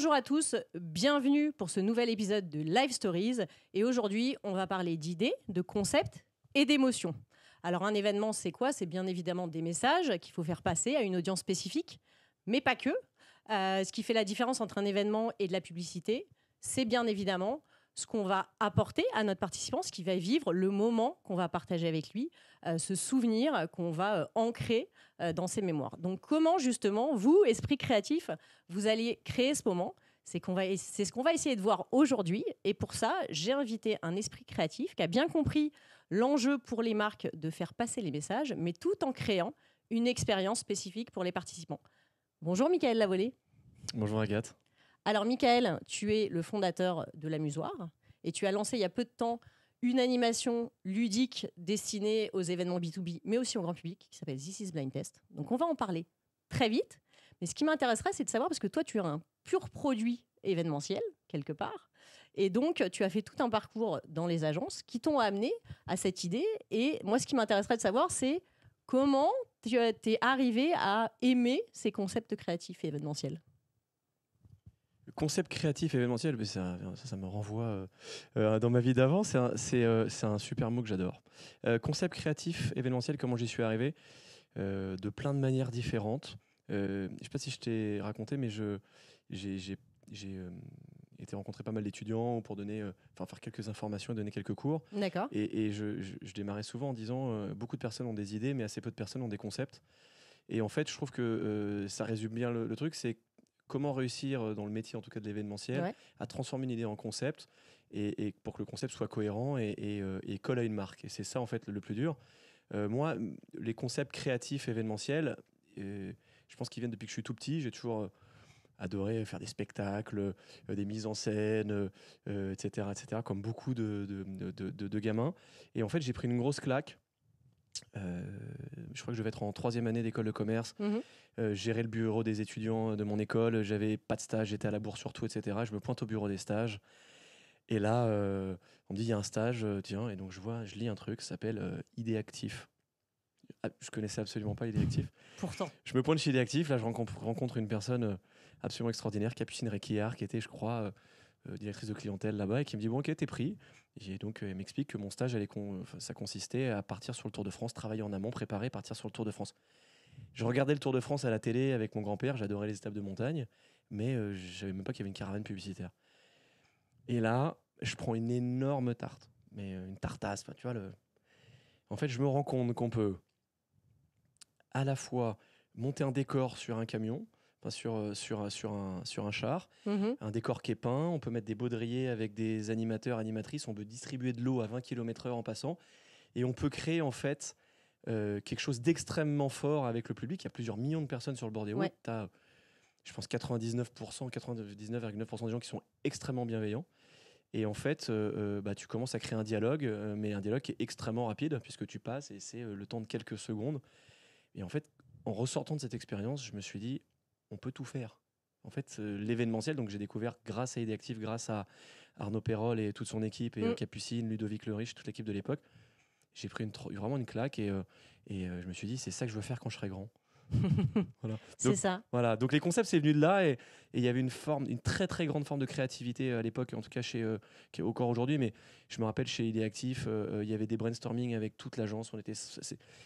Bonjour à tous, bienvenue pour ce nouvel épisode de Live Stories. Et aujourd'hui, on va parler d'idées, de concepts et d'émotions. Alors un événement, c'est quoi? C'est bien évidemment des messages qu'il faut faire passer à une audience spécifique, mais pas que. Ce qui fait la différence entre un événement et de la publicité, c'est bien évidemment ce qu'on va apporter à notre participant, ce qu'il va vivre, le moment qu'on va partager avec lui, ce souvenir qu'on va ancrer dans ses mémoires. Donc comment justement, vous, esprit créatif, vous allez créer ce moment? C'est ce qu'on va essayer de voir aujourd'hui. Et pour ça, j'ai invité un esprit créatif qui a bien compris l'enjeu pour les marques de faire passer les messages, mais tout en créant une expérience spécifique pour les participants. Bonjour Michael Lavolée. Bonjour Agathe. Alors Michael, tu es le fondateur de l'Amusoir et tu as lancé il y a peu de temps une animation ludique destinée aux événements B2B, mais aussi au grand public, qui s'appelle This is Blind Test. Donc on va en parler très vite. Mais ce qui m'intéresserait, c'est de savoir, parce que toi, tu es un pur produit événementiel, quelque part. Et donc, tu as fait tout un parcours dans les agences qui t'ont amené à cette idée. Et moi, ce qui m'intéresserait de savoir, c'est comment tu es arrivé à aimer ces concepts créatifs et événementiels. Le concept créatif événementiel, mais ça me renvoie dans ma vie d'avant. C'est un super mot que j'adore. Concept créatif événementiel, comment j'y suis arrivé? De plein de manières différentes. Je ne sais pas si je t'ai raconté, mais j'ai été rencontrer pas mal d'étudiants pour faire quelques informations et donner quelques cours. D'accord. Et je démarrais souvent en disant beaucoup de personnes ont des idées, mais assez peu de personnes ont des concepts. Et en fait, je trouve que ça résume bien le truc. C'est comment réussir dans le métier, en tout cas de l'événementiel, à transformer une idée en concept et pour que le concept soit cohérent et colle à une marque. Et c'est ça, en fait, le plus dur. Moi, les concepts créatifs événementiels, je pense qu'ils viennent depuis que je suis tout petit. J'ai toujours adoré faire des spectacles, des mises en scène, etc., comme beaucoup de gamins. Et en fait, j'ai pris une grosse claque. Je crois que je devais être en 3e année d'école de commerce. Gérer le bureau des étudiants de mon école. J'avais pas de stage, j'étais à la bourse surtout, etc. Je me pointe au bureau des stages. Et là, on me dit, il y a un stage, tiens. Et donc, je lis un truc, ça s'appelle Idéactif. Je connaissais absolument pas Idéactif. Pourtant. Je me pointe chez Idéactif. Là, je rencontre une personne absolument extraordinaire, Capucine Réquillard, qui était, je crois, directrice de clientèle là-bas, et qui me dit, bon, ok, t'es pris. Et donc, elle m'explique que mon stage, ça consistait à partir sur le Tour de France, travailler en amont, préparer, partir sur le Tour de France. Je regardais le Tour de France à la télé avec mon grand-père, j'adorais les étapes de montagne, mais je savais même pas qu'il y avait une caravane publicitaire. Et là, je prends une énorme tarte, mais une tartasse, tu vois. En fait, je me rends compte qu'on peut à la fois monter un décor sur un camion, sur un char, un décor qui est peint, on peut mettre des baudriers avec des animateurs, animatrices, on peut distribuer de l'eau à 20 km/h en passant, et on peut créer en fait quelque chose d'extrêmement fort avec le public. Il y a plusieurs millions de personnes sur le bord des routes. Tu as, je pense, 99,9% des gens qui sont extrêmement bienveillants. Et en fait, tu commences à créer un dialogue, mais un dialogue qui est extrêmement rapide, puisque tu passes et c'est le temps de quelques secondes. Et en fait, en ressortant de cette expérience, je me suis dit, on peut tout faire. En fait, l'événementiel, donc j'ai découvert grâce à Idéactif, grâce à Arnaud Perrol et toute son équipe, et Capucine, Ludovic Le Riche, toute l'équipe de l'époque, j'ai pris vraiment une claque et je me suis dit, c'est ça que je veux faire quand je serai grand. Voilà. C'est ça. Voilà. Donc les concepts, c'est venu de là et il y avait une très très grande forme de créativité à l'époque, en tout cas qui est encore aujourd'hui. Mais je me rappelle chez Idéactif, il y avait des brainstorming avec toute l'agence.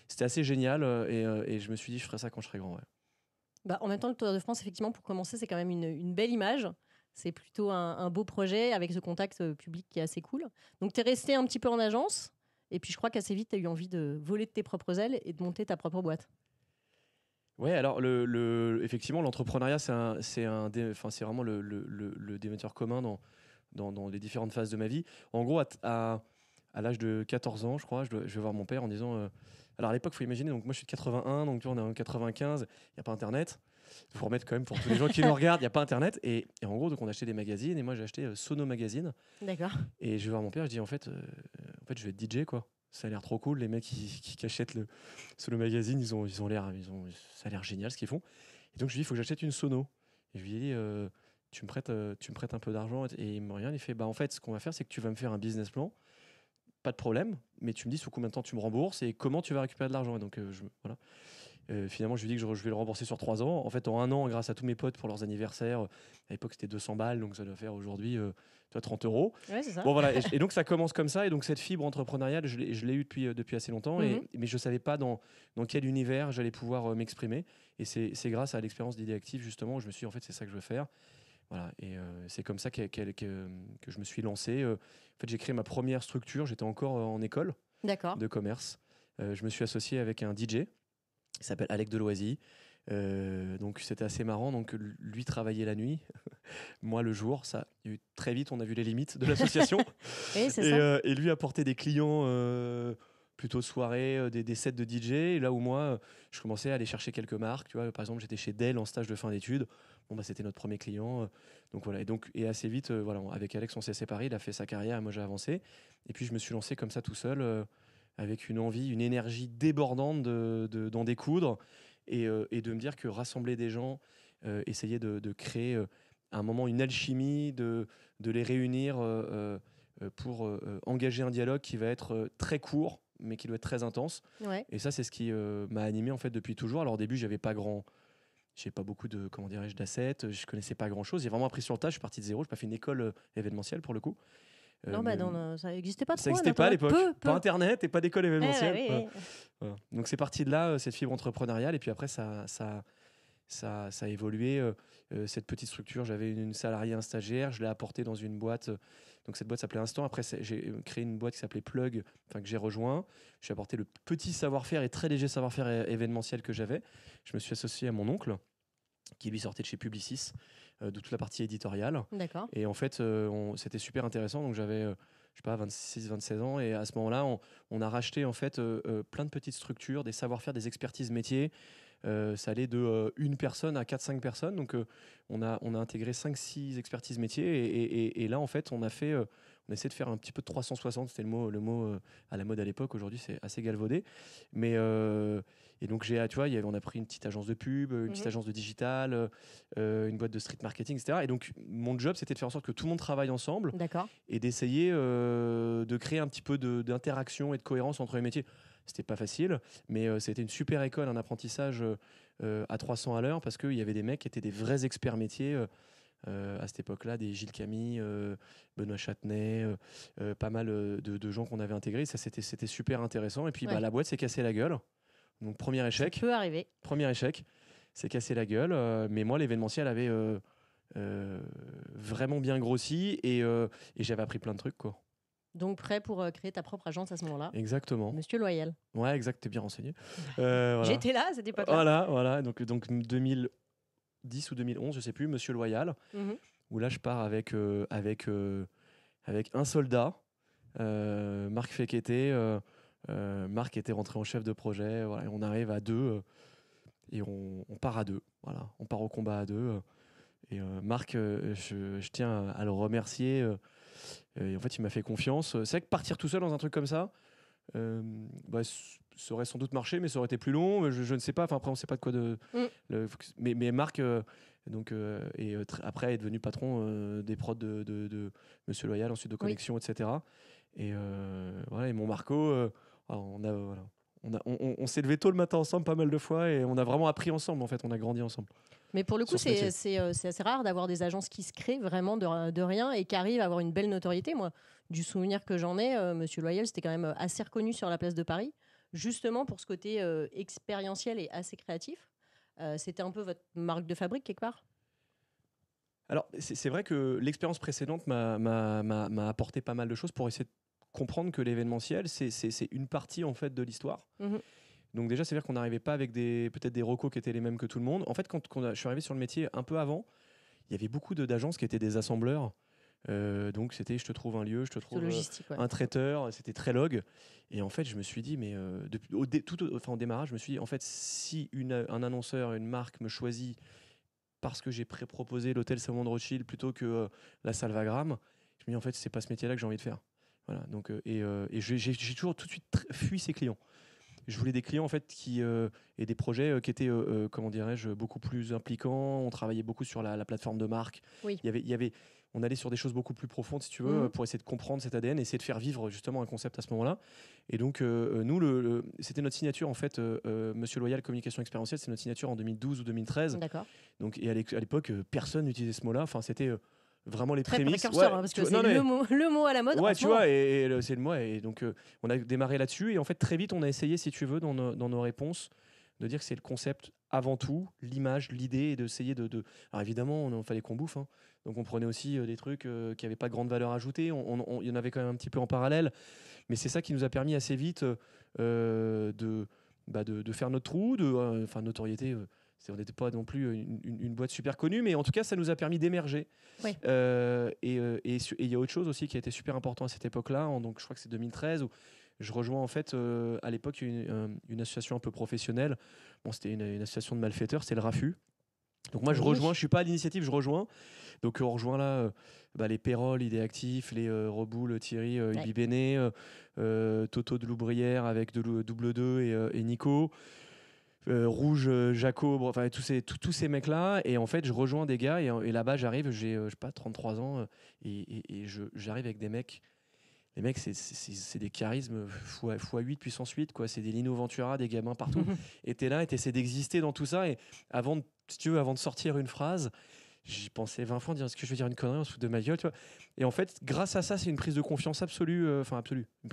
C'était assez génial et je me suis dit, je ferai ça quand je serai grand. Ouais. En même temps, le Tour de France, effectivement, pour commencer, c'est quand même une belle image. C'est plutôt un beau projet avec ce contact public qui est assez cool. Donc, tu es resté un petit peu en agence. Et puis, je crois qu'assez vite, tu as eu envie de voler de tes propres ailes et de monter ta propre boîte. Ouais, alors effectivement, l'entrepreneuriat, c'est vraiment le dénominateur commun dans les différentes phases de ma vie. En gros, à l'âge de 14 ans, je crois, je vais voir mon père en disant... alors à l'époque, il faut imaginer, donc moi je suis de 81, donc tu vois, on est en 95, il n'y a pas Internet. Il faut remettre quand même pour tous les gens qui nous regardent, il n'y a pas Internet. Et en gros, donc on achetait des magazines et moi j'ai acheté Sono Magazine. D'accord. Et je vais voir mon père, je dis en fait, je vais être DJ, quoi. Ça a l'air trop cool, les mecs qui achètent Sono Magazine, ça a l'air génial ce qu'ils font. Et donc je lui dis, il faut que j'achète une Sono. Et je lui dis, tu me prêtes un peu d'argent. Et il me regarde, il fait, en fait, ce qu'on va faire, c'est que tu vas me faire un business plan. Pas de problème, mais tu me dis sous combien de temps tu me rembourses et comment tu vas récupérer de l'argent. Et donc voilà. Finalement, je lui dis que je vais le rembourser sur 3 ans. En fait, en 1 an, grâce à tous mes potes pour leurs anniversaires, à l'époque c'était 200 balles, donc ça doit faire aujourd'hui 30 €. Ouais, c'est ça. Bon voilà, et donc ça commence comme ça, et donc cette fibre entrepreneuriale, je l'ai eue depuis assez longtemps, mais je ne savais pas dans quel univers j'allais pouvoir m'exprimer. Et c'est grâce à l'expérience d'Idée Active, justement, où je me suis dit, en fait, c'est ça que je veux faire. Voilà, et c'est comme ça que je me suis lancé. En fait, j'ai créé ma première structure, j'étais encore en école de commerce. Je me suis associé avec un DJ qui s'appelle Alec Deloisy. Donc c'était assez marrant. Donc lui travaillait la nuit, moi le jour. Très vite, on a vu les limites de l'association. Oui, c'est ça. Et lui apportait des clients plutôt soirée, des sets de DJ. Et là où moi, je commençais à aller chercher quelques marques. Tu vois, par exemple, j'étais chez Dell en stage de fin d'études. Bon, bah, c'était notre premier client. Donc voilà. Et assez vite, voilà, avec Alex, on s'est séparés. Il a fait sa carrière, moi j'ai avancé. Et puis je me suis lancé comme ça tout seul, avec une envie, une énergie débordante d'en découdre. Et de me dire que rassembler des gens, essayer de créer à un moment une alchimie, de les réunir pour engager un dialogue qui va être très court, mais qui doit être très intense. Ouais. Et ça, c'est ce qui m'a animé en fait depuis toujours. Alors au début, j'ai pas beaucoup de, comment dirais-je, d'assets, je connaissais pas grand-chose. J'ai vraiment appris sur le tas, je suis parti de zéro, j'ai pas fait une école événementielle pour le coup. Non, ça n'existait pas trop. Ça n'existait pas à l'époque. Pas Internet et pas d'école événementielle. Voilà. Donc c'est parti de là, cette fibre entrepreneuriale. Et puis après, ça a évolué. Cette petite structure, j'avais une salariée, un stagiaire. Je l'ai apporté dans une boîte. Donc cette boîte s'appelait Instant. Après, j'ai créé une boîte qui s'appelait Plug, que j'ai rejoint. J'ai apporté le petit savoir-faire et très léger savoir-faire événementiel que j'avais. Je me suis associé à mon oncle, qui lui sortait de chez Publicis, de toute la partie éditoriale. D'accord. Et en fait, c'était super intéressant. Donc j'avais, je sais pas, 26, 27 ans. Et à ce moment-là, on a racheté en fait plein de petites structures, des savoir-faire, des expertises métiers. Ça allait de une personne à 4-5 personnes. Donc on a intégré 5-6 expertises métiers. Et là, en fait, on essaie de faire un petit peu de 360. C'était le mot à la mode à l'époque. Aujourd'hui, c'est assez galvaudé. Mais et donc, tu vois, on a pris une petite agence de pub, une petite agence de digital, une boîte de street marketing, etc. Et donc, mon job, c'était de faire en sorte que tout le monde travaille ensemble et d'essayer de créer un petit peu d'interaction et de cohérence entre les métiers. C'était pas facile, mais c'était une super école, un apprentissage à 300 à l'heure, parce qu'il y avait des mecs qui étaient des vrais experts métiers. À cette époque-là, des Gilles Camille, Benoît Châtenay, pas mal de gens qu'on avait intégrés. Ça, c'était super intéressant. Et puis, la boîte s'est cassée la gueule. Donc, premier échec. Ça peut arriver. Premier échec, c'est cassé la gueule. Mais moi, l'événementiel avait vraiment bien grossi et j'avais appris plein de trucs, quoi. Donc, prêt pour créer ta propre agence à ce moment-là. Exactement. Monsieur Loyal. Ouais, exact, t'es bien renseigné. Voilà. J'étais là à cette époque-là. Voilà. Donc 2010 ou 2011, je sais plus, Monsieur Loyal, où là, je pars avec un soldat, Marc Fekete. Marc était rentré en chef de projet. Voilà, et on arrive à 2 et on part à 2. Voilà, on part au combat à 2. Et Marc, je tiens à le remercier. Et en fait, il m'a fait confiance. C'est vrai que partir tout seul dans un truc comme ça, ça aurait sans doute marché, mais ça aurait été plus long. Je ne sais pas. Enfin, après, on ne sait pas de quoi mais Marc, après, est devenu patron des prods de Monsieur Loyal, ensuite de Connexion, etc. Et voilà. Et mon Marco, on s'est levé tôt le matin ensemble pas mal de fois et on a vraiment appris ensemble. En fait, on a grandi ensemble. Mais pour le coup, c'est assez rare d'avoir des agences qui se créent vraiment de rien et qui arrivent à avoir une belle notoriété. Moi, du souvenir que j'en ai, Monsieur Loyal, c'était quand même assez reconnu sur la place de Paris, justement pour ce côté expérientiel et assez créatif. C'était un peu votre marque de fabrique, quelque part? Alors, c'est vrai que l'expérience précédente m'a apporté pas mal de choses pour essayer de comprendre que l'événementiel, c'est une partie en fait de l'histoire. Donc déjà, c'est-à-dire qu'on n'arrivait pas avec peut-être des recos qui étaient les mêmes que tout le monde. En fait, quand je suis arrivé sur le métier un peu avant, il y avait beaucoup d'agences qui étaient des assembleurs. Donc c'était je te trouve un lieu, je te trouve un traiteur, c'était très log. Et en fait, je me suis dit, mais au démarrage, je me suis dit, en fait, si un annonceur, une marque me choisit parce que j'ai proposé l'hôtel Salomon de Rothschild plutôt que la salle Wagram, je me dis, en fait, c'est pas ce métier-là que j'ai envie de faire. Voilà, donc, et j'ai toujours tout de suite fui ces clients. Je voulais des clients en fait et des projets qui étaient comment dirais-je beaucoup plus impliquants. On travaillait beaucoup sur la plateforme de marque. Oui. Il y avait on allait sur des choses beaucoup plus profondes, si tu veux, pour essayer de comprendre cet ADN, essayer de faire vivre justement un concept à ce moment-là. Et donc, nous, c'était notre signature, en fait, Monsieur Loyal Communication Expérientielle, c'est notre signature en 2012 ou 2013. D'accord. Donc, et à l'époque, personne n'utilisait ce mot-là. Enfin, c'était vraiment les très prémices. Précurseur, parce que c'est le mot à la mode. Ouais, tu vois, et c'est le mot. Et donc, on a démarré là-dessus. Et en fait, très vite, on a essayé, si tu veux, dans nos réponses, de dire que c'est le concept avant tout, l'image, l'idée, et d'essayer de... Alors évidemment, il fallait qu'on bouffe, hein. Donc on prenait aussi des trucs qui n'avaient pas de grande valeur ajoutée. Il y en avait quand même un petit peu en parallèle. Mais c'est ça qui nous a permis assez vite de faire notre trou, enfin notoriété. On n'était pas non plus une boîte super connue, mais en tout cas, ça nous a permis d'émerger. Oui. Et il y a autre chose aussi qui a été super important à cette époque-là. Donc je crois que c'est 2013 où je rejoins en fait à l'époque une association un peu professionnelle. Bon, c'était une association de malfaiteurs, c'est le RAFU. Donc moi je rejoins, je suis pas à l'initiative, je rejoins. Donc on rejoint là les Pérol, Idéactif, les Reboul, Thierry, Ibi Béné, Toto de Loubrière avec Double 2 et Nico. Rouge, Jaco, enfin tous ces mecs là, et en fait je rejoins des gars et là-bas j'arrive, j'ai je sais pas 33 ans et j'arrive avec des mecs. Les mecs, c'est des charismes x8 puissance 8, quoi. C'est des Lino Ventura, des gamins partout. Et t'es là et t'essaies d'exister dans tout ça. Et avant de sortir une phrase, j'y pensais 20 fois, dire est-ce que je veux dire une connerie, on se fout de ma gueule, tu vois. Et en fait, grâce à ça, c'est une prise de confiance absolue,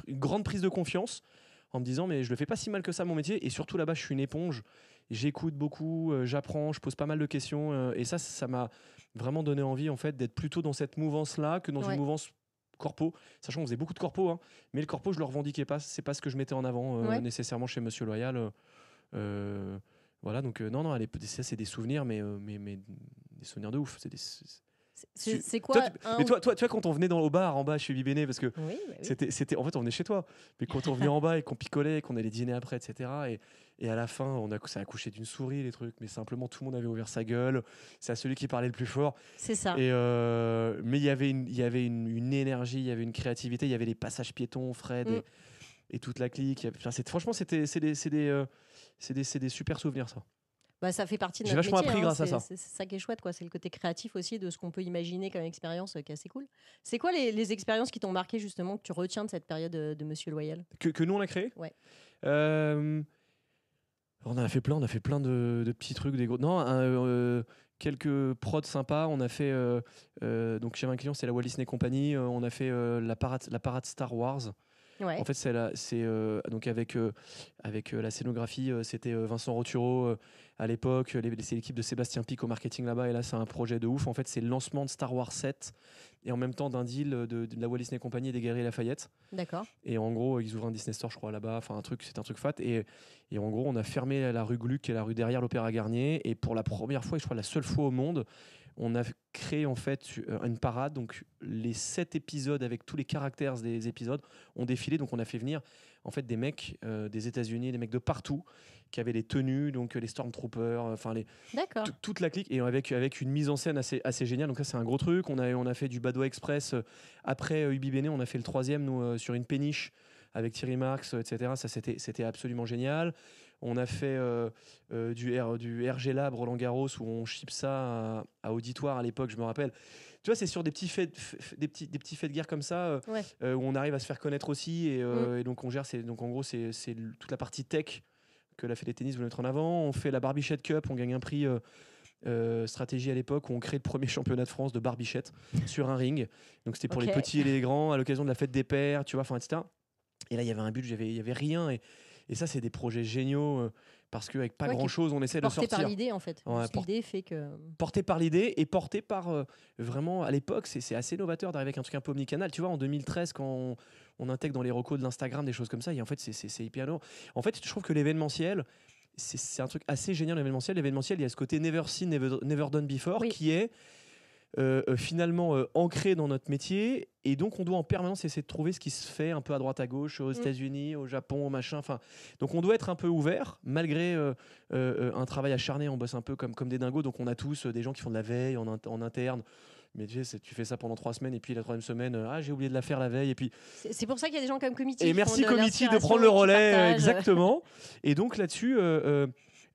une grande prise de confiance en me disant mais je le fais pas si mal que ça mon métier. Et surtout là-bas, je suis une éponge. J'écoute beaucoup, j'apprends, je pose pas mal de questions. Et ça m'a vraiment donné envie en fait d'être plutôt dans cette mouvance-là que dans une mouvance corpo, sachant qu'on faisait beaucoup de corpo, hein, mais le corpo je le revendiquais pas, c'est pas ce que je mettais en avant nécessairement chez Monsieur Loyal. Voilà, donc non, allez, ça c'est des souvenirs, mais des souvenirs de ouf. C'est quoi toi, quand on venait au bar en bas chez Bibéné, parce que c'était en fait on venait chez toi, mais quand on venait en bas et qu'on picolait, qu'on allait dîner après, etc. Et à la fin, ça a accouché d'une souris les trucs, mais simplement tout le monde avait ouvert sa gueule. C'est à celui qui parlait le plus fort. C'est ça. Et mais il y avait une énergie, il y avait une créativité, il y avait les passages piétons, Fred et toute la clique. Franchement, c'est des super souvenirs ça. Bah, ça fait partie de notre métier. J'ai vachement appris grâce à ça. C'est ça qui est chouette, quoi. C'est le côté créatif aussi de ce qu'on peut imaginer comme expérience qui est assez cool. C'est quoi les expériences qui t'ont marqué justement, que tu retiens de cette période de Monsieur Loyal que nous on a créé? Ouais. On a fait plein de petits trucs, des gros. Non, quelques prods sympas. On a fait donc chez un client, c'est la Walt Disney Company. On a fait la parade Star Wars. Ouais. En fait, donc avec la scénographie, c'était Vincent Roturo à l'époque. C'est l'équipe de Sébastien Pic au marketing là-bas. Et là, c'est un projet de ouf. En fait, c'est le lancement de Star Wars 7 et en même temps d'un deal de la Walt Disney Company et des Galeries Lafayette. D'accord. Et en gros, ils ouvrent un Disney Store, je crois, là-bas. Enfin, c'est un truc fat. Et en gros, on a fermé la rue Gluck, qui est la rue derrière l'Opéra Garnier. Et pour la première fois, et je crois la seule fois au monde, on a créé en fait une parade. Donc les 7 épisodes avec tous les caractères des épisodes ont défilé. Donc on a fait venir en fait des mecs des États-Unis, des mecs de partout qui avaient les tenues, donc les Stormtroopers, enfin toute la clique, et avec une mise en scène assez géniale. Donc ça c'est un gros truc. On a fait du Badois Express après Ubi Bene. On a fait le 3e nous sur une péniche avec Thierry Marx, etc. Ça c'était absolument génial. On a fait du RG Lab Roland Garros où on ship ça à Auditoire à l'époque, je me rappelle. Tu vois, c'est sur des petits faits de guerre comme ça où on arrive à se faire connaître aussi et donc on gère. Donc en gros, c'est toute la partie tech que la Fédé Tennis voulait mettre en avant. On fait la Barbichette Cup, on gagne un prix stratégie à l'époque où on crée le premier championnat de France de Barbichette sur un ring. Donc c'était pour les petits et les grands à l'occasion de la fête des pères, tu vois, enfin etc. Et là, il y avait un budget, il y avait rien et ça, c'est des projets géniaux parce qu'avec pas grand-chose, on essaie de sortir. Porté par l'idée, en fait. L'idée fait que... Porté par l'idée et porté par... vraiment, à l'époque, c'est assez novateur d'arriver avec un truc un peu omnicanal. Tu vois, en 2013, quand on intègre dans les recos de l'Instagram des choses comme ça, et en fait, c'est hyper lourd. En fait, je trouve que l'événementiel, c'est un truc assez génial, l'événementiel. L'événementiel, il y a ce côté never seen, never done before, qui est... finalement ancré dans notre métier, et donc on doit en permanence essayer de trouver ce qui se fait un peu à droite à gauche aux États-Unis, au Japon, au machin. Enfin, donc on doit être un peu ouvert malgré un travail acharné. On bosse un peu comme des dingos, donc on a tous des gens qui font de la veille en interne. Mais tu fais ça pendant 3 semaines et puis la 3e semaine, j'ai oublié de la faire la veille. Et puis c'est pour ça qu'il y a des gens comme Committee. Et merci Committee de prendre le relais, exactement. Et donc là-dessus.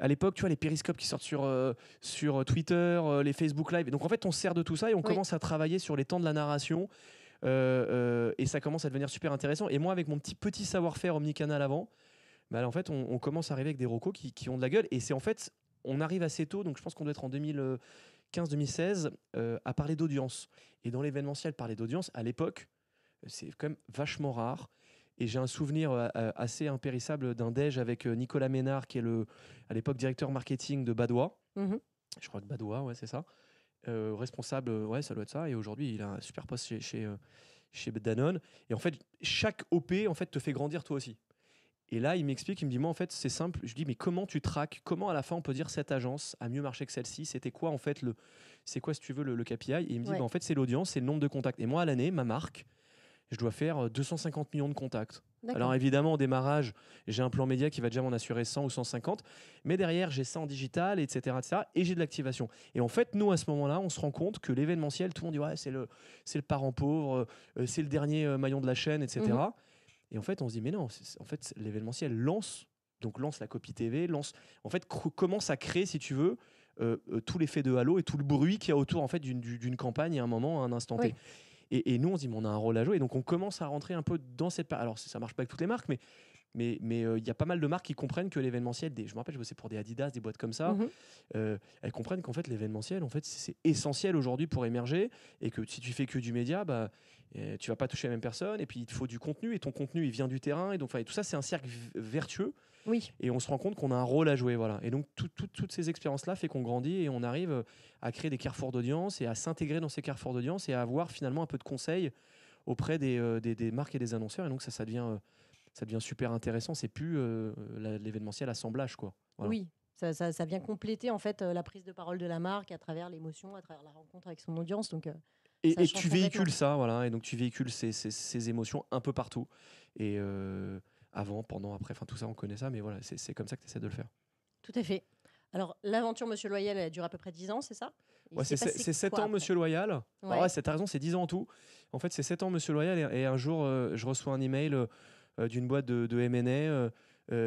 à l'époque, tu vois, les périscopes qui sortent sur Twitter, les Facebook Live. Et donc, en fait, on se sert de tout ça et on commence à travailler sur les temps de la narration. Et ça commence à devenir super intéressant. Et moi, avec mon petit savoir-faire omnicanal avant, bah, en fait, on commence à arriver avec des recos qui ont de la gueule. Et c'est en fait, on arrive assez tôt, donc je pense qu'on doit être en 2015-2016, à parler d'audience. Et dans l'événementiel, parler d'audience, à l'époque, c'est quand même vachement rare. Et j'ai un souvenir assez impérissable d'un déj avec Nicolas Ménard, qui est à l'époque directeur marketing de Badois. Je crois que Badois, ouais, c'est ça. Responsable, ouais, ça doit être ça. Et aujourd'hui, il a un super poste chez Danone. Et en fait, chaque OP en fait, te fait grandir toi aussi. Et là, il m'explique, il me dit, moi, en fait, c'est simple. Je dis, mais comment tu traques? Comment, à la fin, on peut dire cette agence a mieux marché que celle-ci? C'était quoi, en fait, c'est quoi, si tu veux, le KPI? Et il me dit, bah, en fait, c'est l'audience, c'est le nombre de contacts. Et moi, à l'année, ma marque, je dois faire 250 millions de contacts. Alors, évidemment, au démarrage, j'ai un plan média qui va déjà m'en assurer 100 ou 150. Mais derrière, j'ai ça en digital, etc., etc. Et j'ai de l'activation. Et en fait, nous, à ce moment-là, on se rend compte que l'événementiel, tout le monde dit, ouais, c'est le parent pauvre, c'est le dernier maillon de la chaîne, etc. Et en fait, on se dit, mais non, en fait, l'événementiel lance la copie TV, en fait, commence à créer, si tu veux, tout l'effet de halo et tout le bruit qu'il y a autour en fait, d'une campagne à un moment, à un instant T. Et nous, on se dit, mais on a un rôle à jouer. Et donc, on commence à rentrer un peu dans cette... Alors, ça ne marche pas avec toutes les marques, mais il y a pas mal de marques qui comprennent que l'événementiel, je me rappelle, je bossais pour des Adidas, des boîtes comme ça, elles comprennent qu'en fait l'événementiel, en fait, c'est essentiel aujourd'hui pour émerger, et que si tu fais que du média, bah, tu vas pas toucher la même personne, et puis il te faut du contenu, et ton contenu il vient du terrain, et donc tout ça c'est un cercle vertueux. Et on se rend compte qu'on a un rôle à jouer, voilà. Et donc toutes ces expériences-là fait qu'on grandit et on arrive à créer des carrefours d'audience et à s'intégrer dans ces carrefours d'audience et à avoir finalement un peu de conseils auprès des marques et des annonceurs. Et donc ça devient super intéressant. C'est plus l'événementiel assemblage, quoi. Voilà. Oui, ça vient compléter en fait la prise de parole de la marque à travers l'émotion, à travers la rencontre avec son audience. Donc, et tu véhicules ça, voilà. Et donc tu véhicules ces émotions un peu partout. Et avant, pendant, après, tout ça, on connaît ça. Mais voilà, c'est comme ça que tu essaies de le faire. Tout à fait. Alors, l'aventure Monsieur Loyal, elle dure à peu près 10 ans, c'est ça? Ouais, c'est 7 ans, Monsieur Loyal. Ouais. Alors, t'as raison, c'est 10 ans en tout. En fait, c'est 7 ans, Monsieur Loyal. Et un jour, je reçois un email d'une boîte de M&A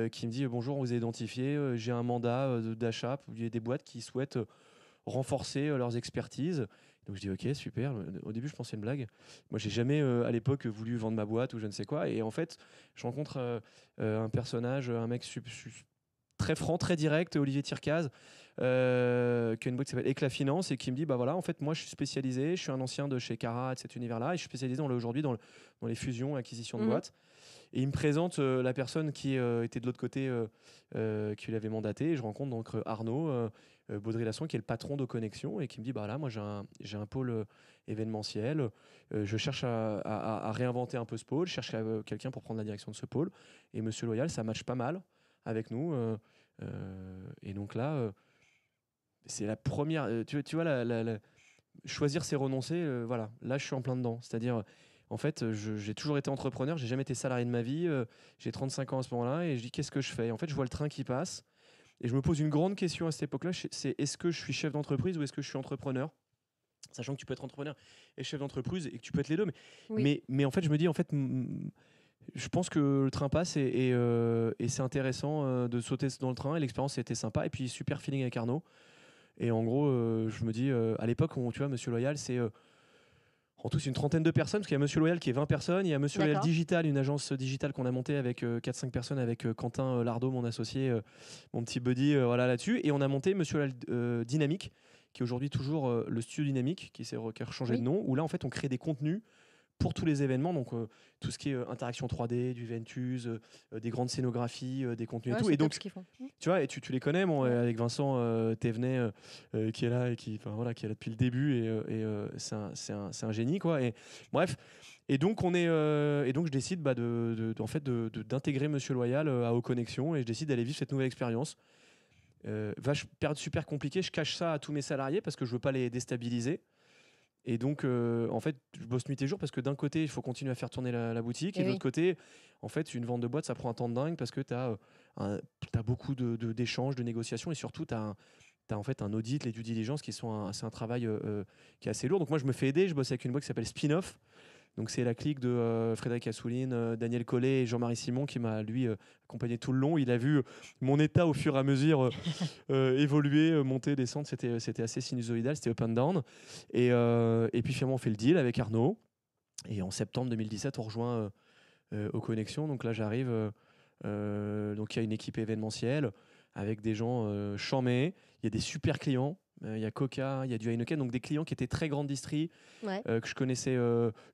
qui me dit bonjour, on vous a identifié, j'ai un mandat d'achat. Il y a des boîtes qui souhaitent renforcer leurs expertises. Donc je dis ok, super. Au début, je pensais une blague. Moi, j'ai jamais à l'époque voulu vendre ma boîte ou je ne sais quoi. Et en fait, je rencontre un personnage, un mec très franc, très direct, Olivier Tircaz, qui a une boîte qui s'appelle Éclat Finance et qui me dit bah voilà, en fait, moi, je suis spécialisé, je suis un ancien de chez Cara, de cet univers-là, et je suis spécialisé aujourd'hui dans les fusions, acquisitions de boîtes. Et il me présente la personne qui était de l'autre côté, qui l'avait mandaté. Et je rencontre donc Arnaud Baudry-Lasson, qui est le patron de Connexion, et qui me dit bah là, moi j'ai un pôle événementiel. Je cherche à réinventer un peu ce pôle. Je cherche quelqu'un pour prendre la direction de ce pôle. Et Monsieur Loyal, ça matche pas mal avec nous. Et donc là, c'est la première. Tu vois, choisir, c'est renoncer. Voilà, là, je suis en plein dedans. C'est-à-dire. En fait, j'ai toujours été entrepreneur, j'ai jamais été salarié de ma vie. J'ai 35 ans à ce moment-là et je dis qu'est-ce que je fais? En fait, je vois le train qui passe et je me pose une grande question à cette époque-là. C'est est-ce que je suis chef d'entreprise ou est-ce que je suis entrepreneur? Sachant que tu peux être entrepreneur et chef d'entreprise et que tu peux être les deux. Mais en fait, je me dis en fait, je pense que le train passe et c'est intéressant de sauter dans le train. Et l'expérience était sympa et puis super feeling avec Arnaud. Et en gros, je me dis à l'époque, tu vois, Monsieur Loyal, c'est en tout, c'est une trentaine de personnes, parce qu'il y a Monsieur Loyal qui est 20 personnes, il y a Monsieur Loyal Digital, une agence digitale qu'on a montée avec 4-5 personnes, avec Quentin Lardot, mon associé, mon petit buddy, voilà, là-dessus. Et on a monté Monsieur Loyal Dynamique, qui est aujourd'hui toujours le studio Dynamique, qui a changé de nom, où là, en fait, on crée des contenus pour tous les événements, donc tout ce qui est interaction 3D, du Ventus, des grandes scénographies, des contenus et tout. Et donc, tu vois, et tu les connais, avec Vincent Thévenet, qui est là et qui est là depuis le début, et c'est un génie, quoi. Et bref. Et donc je décide d'intégrer Monsieur Loyal à Aux Connexions, et je décide d'aller vivre cette nouvelle expérience. Période super compliquée. Je cache ça à tous mes salariés parce que je veux pas les déstabiliser. Et donc, en fait, je bosse nuit et jour parce que d'un côté, il faut continuer à faire tourner la boutique. Et de l'autre côté, en fait, une vente de boîte, ça prend un temps de dingue parce que tu as beaucoup d'échanges, de négociations. Et surtout, tu as en fait un audit, les due diligence, c'est un travail qui est assez lourd. Donc moi, je me fais aider. Je bosse avec une boîte qui s'appelle Spin-Off, Donc c'est la clique de Frédéric Assouline, Daniel Collet et Jean-Marie Simon qui m'a lui accompagné tout le long. Il a vu mon état au fur et à mesure évoluer, monter, descendre. C'était assez sinusoïdal, c'était up and down. Et puis finalement on fait le deal avec Arnaud. Et en septembre 2017 on rejoint aux Connexions. Donc là j'arrive, donc il y a une équipe événementielle avec des gens chamés. Il y a des super clients. Il y a Coca, il y a du Heineken, donc des clients qui étaient très grandes distries, que je connaissais.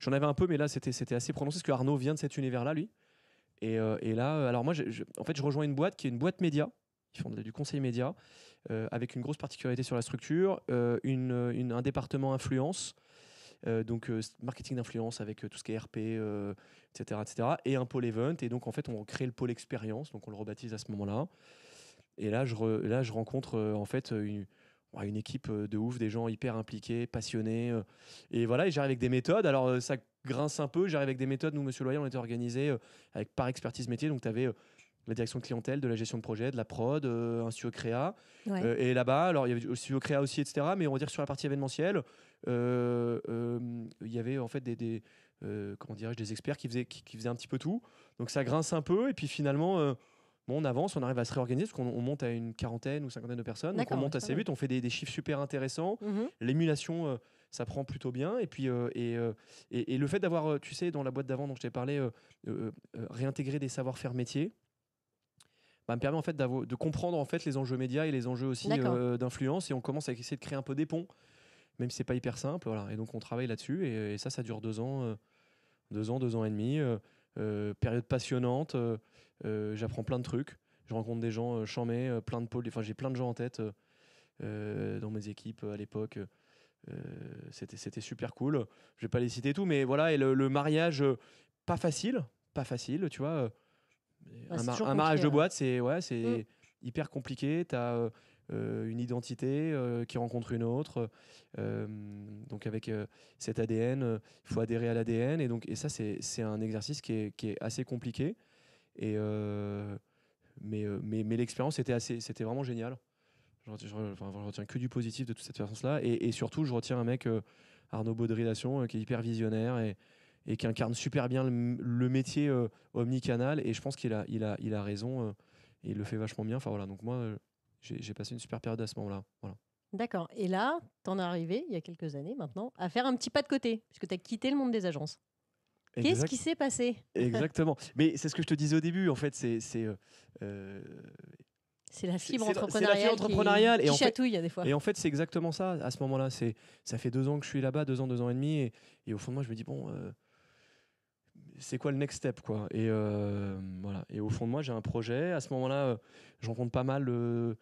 J'en avais un peu, mais là, c'était assez prononcé, parce que Arnaud vient de cet univers-là, lui. Et là, alors moi, en fait, je rejoins une boîte qui est une boîte média. Ils font du conseil média, avec une grosse particularité sur la structure, un département influence, donc marketing d'influence avec tout ce qui est RP, etc., etc., et un pôle event. Et donc, en fait, on crée le pôle expérience, donc on le rebaptise à ce moment-là. Et là, je rencontre en fait une équipe de ouf, des gens hyper impliqués, passionnés. Et voilà, et j'arrive avec des méthodes. Alors, ça grince un peu. J'arrive avec des méthodes. Nous, Monsieur Loyer, on était organisé par expertise métier. Donc, tu avais la direction de clientèle, de la gestion de projet, de la prod, un studio créa. Et là-bas, alors, il y avait le studio créa aussi, etc. Mais on va dire sur la partie événementielle, il y avait en fait comment dirais-je, des experts qui faisaient un petit peu tout. Donc, ça grince un peu. Et puis, finalement... on avance, on arrive à se réorganiser parce qu'on monte à une quarantaine ou cinquantaine de personnes. Donc on monte assez vite, on fait des chiffres super intéressants. L'émulation, ça prend plutôt bien. Et puis et le fait d'avoir, tu sais, dans la boîte d'avant dont je t'ai parlé, réintégrer des savoir-faire métiers, me permet en fait de comprendre en fait les enjeux médias et les enjeux aussi d'influence. Et on commence à essayer de créer un peu des ponts, même si c'est pas hyper simple. Voilà. Et donc on travaille là-dessus. Et ça dure 2 ans, 2 ans et demi. Période passionnante. J'apprends plein de trucs. Je rencontre des gens chamés, plein de pôles. Enfin, j'ai plein de gens en tête dans mes équipes à l'époque. C'était super cool. Je vais pas les citer tous, mais voilà. Et le mariage, pas facile, tu vois. Un mariage de boîte, c'est hyper compliqué. Tu as une identité qui rencontre une autre. Donc avec cet ADN, il faut adhérer à l'ADN. Et ça, c'est un exercice qui est assez compliqué. Mais l'expérience c'était vraiment génial. Je retiens que du positif de toute cette expérience-là. Et surtout, je retiens un mec, Arnaud Baudry-Dasson, qui est hyper visionnaire et qui incarne super bien le métier omnicanal. Et je pense qu'il a raison et il le fait vachement bien. Enfin, voilà. Donc moi, j'ai passé une super période à ce moment-là. Voilà. D'accord. Et là, t'en es arrivé, il y a quelques années maintenant, à faire un petit pas de côté, puisque tu as quitté le monde des agences. Qu'est-ce qui s'est passé? Exactement. Mais c'est ce que je te disais au début. En fait, c'est la fibre entrepreneuriale qui chatouille des fois. Et en fait, c'est exactement ça. À ce moment-là, ça fait 2 ans que je suis là-bas, 2 ans et demi. Et au fond de moi, je me dis, bon, c'est quoi le next step, quoi. Et voilà. Et au fond de moi, j'ai un projet. À ce moment-là, je rencontre pas mal de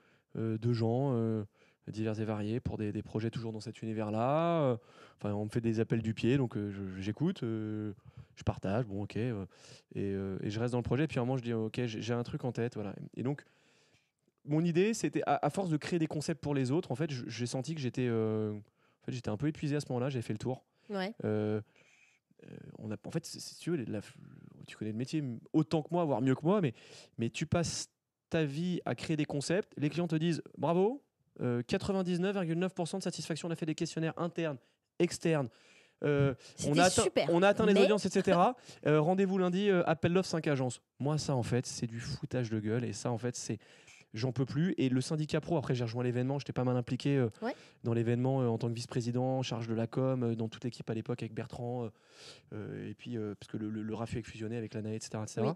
gens divers et variés pour des projets toujours dans cet univers-là. Enfin, on me fait des appels du pied, donc j'écoute, je partage, bon, ok, et je reste dans le projet. Puis à un moment, je dis, ok, j'ai un truc en tête, voilà. Et donc, mon idée, c'était, à force de créer des concepts pour les autres, en fait, j'ai senti que j'étais un peu épuisé à ce moment-là. J'avais fait le tour. Ouais. En fait, si tu veux, tu connais le métier autant que moi, voire mieux que moi, mais tu passes ta vie à créer des concepts. Les clients te disent bravo, 99,9% de satisfaction. On a fait des questionnaires internes, externes. On a atteint les audiences, etc. Rendez-vous lundi, appel d'offres 5 agences. Moi, ça, en fait, c'est du foutage de gueule. Et ça, en fait, j'en peux plus. Et le syndicat pro, après, j'ai rejoint l'événement. J'étais pas mal impliqué dans l'événement en tant que vice-président, en charge de la com, dans toute l'équipe à l'époque avec Bertrand. Et puis, parce que le RAFU est fusionné avec l'ANAE, etc. Oui.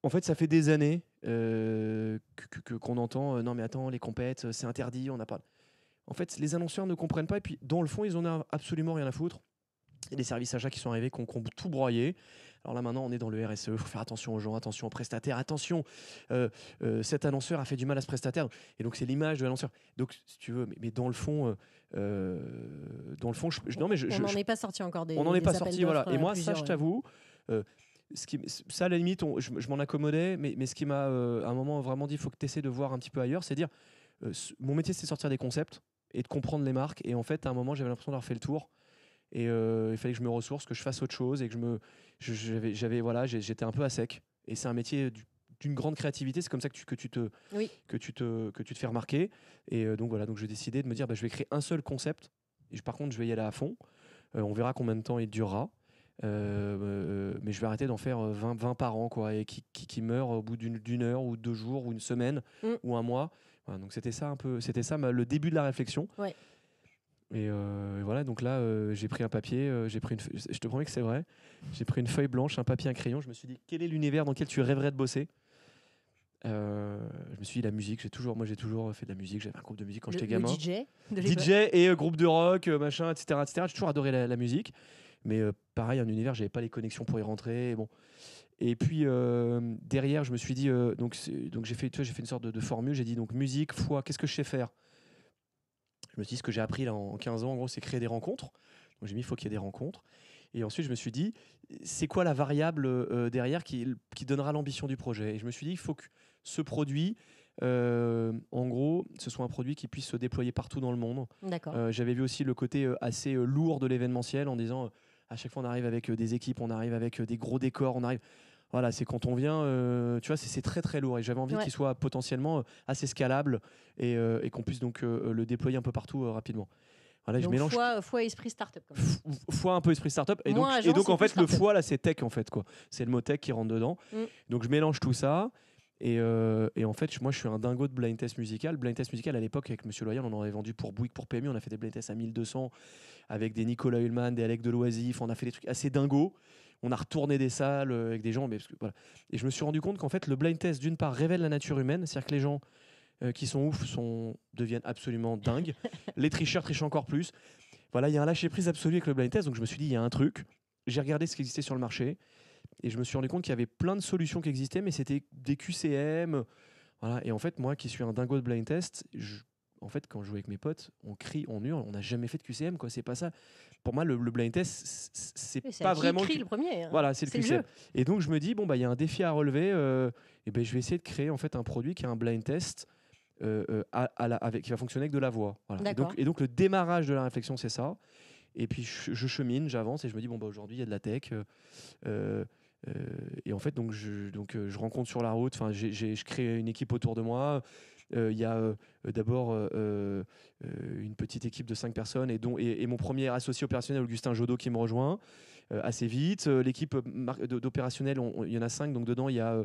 En fait, ça fait des années qu'on entend non, mais attends, les compètes, c'est interdit, on n'a pas. En fait, les annonceurs ne comprennent pas. Et puis, dans le fond, ils en ont absolument rien à foutre. Il y a des services achats qui sont arrivés, qui ont tout broyé. Alors là, maintenant, on est dans le RSE. Il faut faire attention aux gens, attention aux prestataires. Attention, cet annonceur a fait du mal à ce prestataire. Et donc, c'est l'image de l'annonceur. Donc, si tu veux, mais dans le fond, on n'en est pas sorti encore des. On n'en est pas sorti, voilà. Et moi, ça, je t'avoue. Ça, à la limite, je m'en accommodais. Mais ce qui m'a, à un moment, vraiment dit il faut que tu essaies de voir un petit peu ailleurs. C'est dire mon métier, c'est de sortir des concepts et de comprendre les marques. Et en fait, à un moment, j'avais l'impression d'avoir fait le tour. Et il fallait que je me ressource, que je fasse autre chose et que j'étais un peu à sec. Et c'est un métier d'une grande créativité. C'est comme ça que tu te fais remarquer. Et donc voilà, donc j'ai décidé de me dire, je vais créer un seul concept. Et par contre, je vais y aller à fond. On verra combien de temps il durera. Mais je vais arrêter d'en faire 20 par an, quoi, et qui meurent au bout d'une heure ou 2 jours ou une semaine ou un mois. Voilà, donc c'était ça le début de la réflexion. Ouais. Et voilà, donc là, j'ai pris un papier, je te promets que c'est vrai, j'ai pris une feuille blanche, un papier, un crayon, je me suis dit, quel est l'univers dans lequel tu rêverais de bosser? Je me suis dit, la musique, j'ai toujours fait de la musique, j'avais un groupe de musique quand j'étais gamin. DJ et groupe de rock, machin, etc. J'ai toujours adoré la musique, mais pareil, un univers, j'avais pas les connexions pour y rentrer. Bon. Et puis derrière, je me suis dit, donc j'ai fait une sorte de formule, j'ai dit donc musique, foi, qu'est-ce que je sais faire? Je me suis dit, ce que j'ai appris là en 15 ans, en gros, c'est créer des rencontres. Donc j'ai mis, il faut qu'il y ait des rencontres. Et ensuite, je me suis dit, c'est quoi la variable derrière qui donnera l'ambition du projet? Et je me suis dit, il faut que ce produit, en gros, ce soit un produit qui puisse se déployer partout dans le monde. D'accord. J'avais vu aussi le côté assez lourd de l'événementiel en disant, à chaque fois, on arrive avec des équipes, on arrive avec des gros décors, on arrive... Voilà, c'est quand on vient, tu vois, c'est très très lourd et j'avais envie qu'il soit potentiellement assez scalable et qu'on puisse donc le déployer un peu partout rapidement. Voilà, donc je mélange foi esprit startup. Foi un peu esprit startup et donc en fait le foi là c'est tech en fait quoi. C'est le mot tech qui rentre dedans. Donc je mélange tout ça et en fait moi je suis un dingo de blind test musical. Blind test musical à l'époque avec Monsieur Loyal on en avait vendu pour Bouygues, pour PMU, on a fait des blind tests à 1200 avec des Nicolas Hulman, des Alec Deloisif, on a fait des trucs assez dingos. On a retourné des salles avec des gens, mais voilà. Et je me suis rendu compte qu'en fait, le blind test, d'une part, révèle la nature humaine, c'est-à-dire que les gens qui sont ouf deviennent absolument dingues. Les tricheurs trichent encore plus. Voilà, il y a un lâcher-prise absolu avec le blind test, donc je me suis dit, il y a un truc. J'ai regardé ce qui existait sur le marché, et je me suis rendu compte qu'il y avait plein de solutions qui existaient, mais c'était des QCM. Voilà. Et en fait, moi qui suis un dingo de blind test, en fait, quand je joue avec mes potes, on crie, on hurle, on n'a jamais fait de QCM, quoi. C'est pas ça. Pour moi, le blind test, c'est pas vraiment. C'est le premier. Hein. Voilà, c'est le QCM. Et donc, je me dis, bon, bah, il y a un défi à relever. Et ben, je vais essayer de créer en fait un produit qui a un blind test qui va fonctionner avec de la voix. Voilà. Et donc, le démarrage de la réflexion, c'est ça. Et puis, je chemine, j'avance et je me dis, bon, bah, aujourd'hui, il y a de la tech. Et en fait, donc, je rencontre sur la route. Enfin, je crée une équipe autour de moi. Il y a d'abord une petite équipe de 5 personnes et mon premier associé opérationnel, Augustin Jodot, qui me rejoint assez vite. L'équipe d'opérationnel, il y en a 5, donc dedans il y a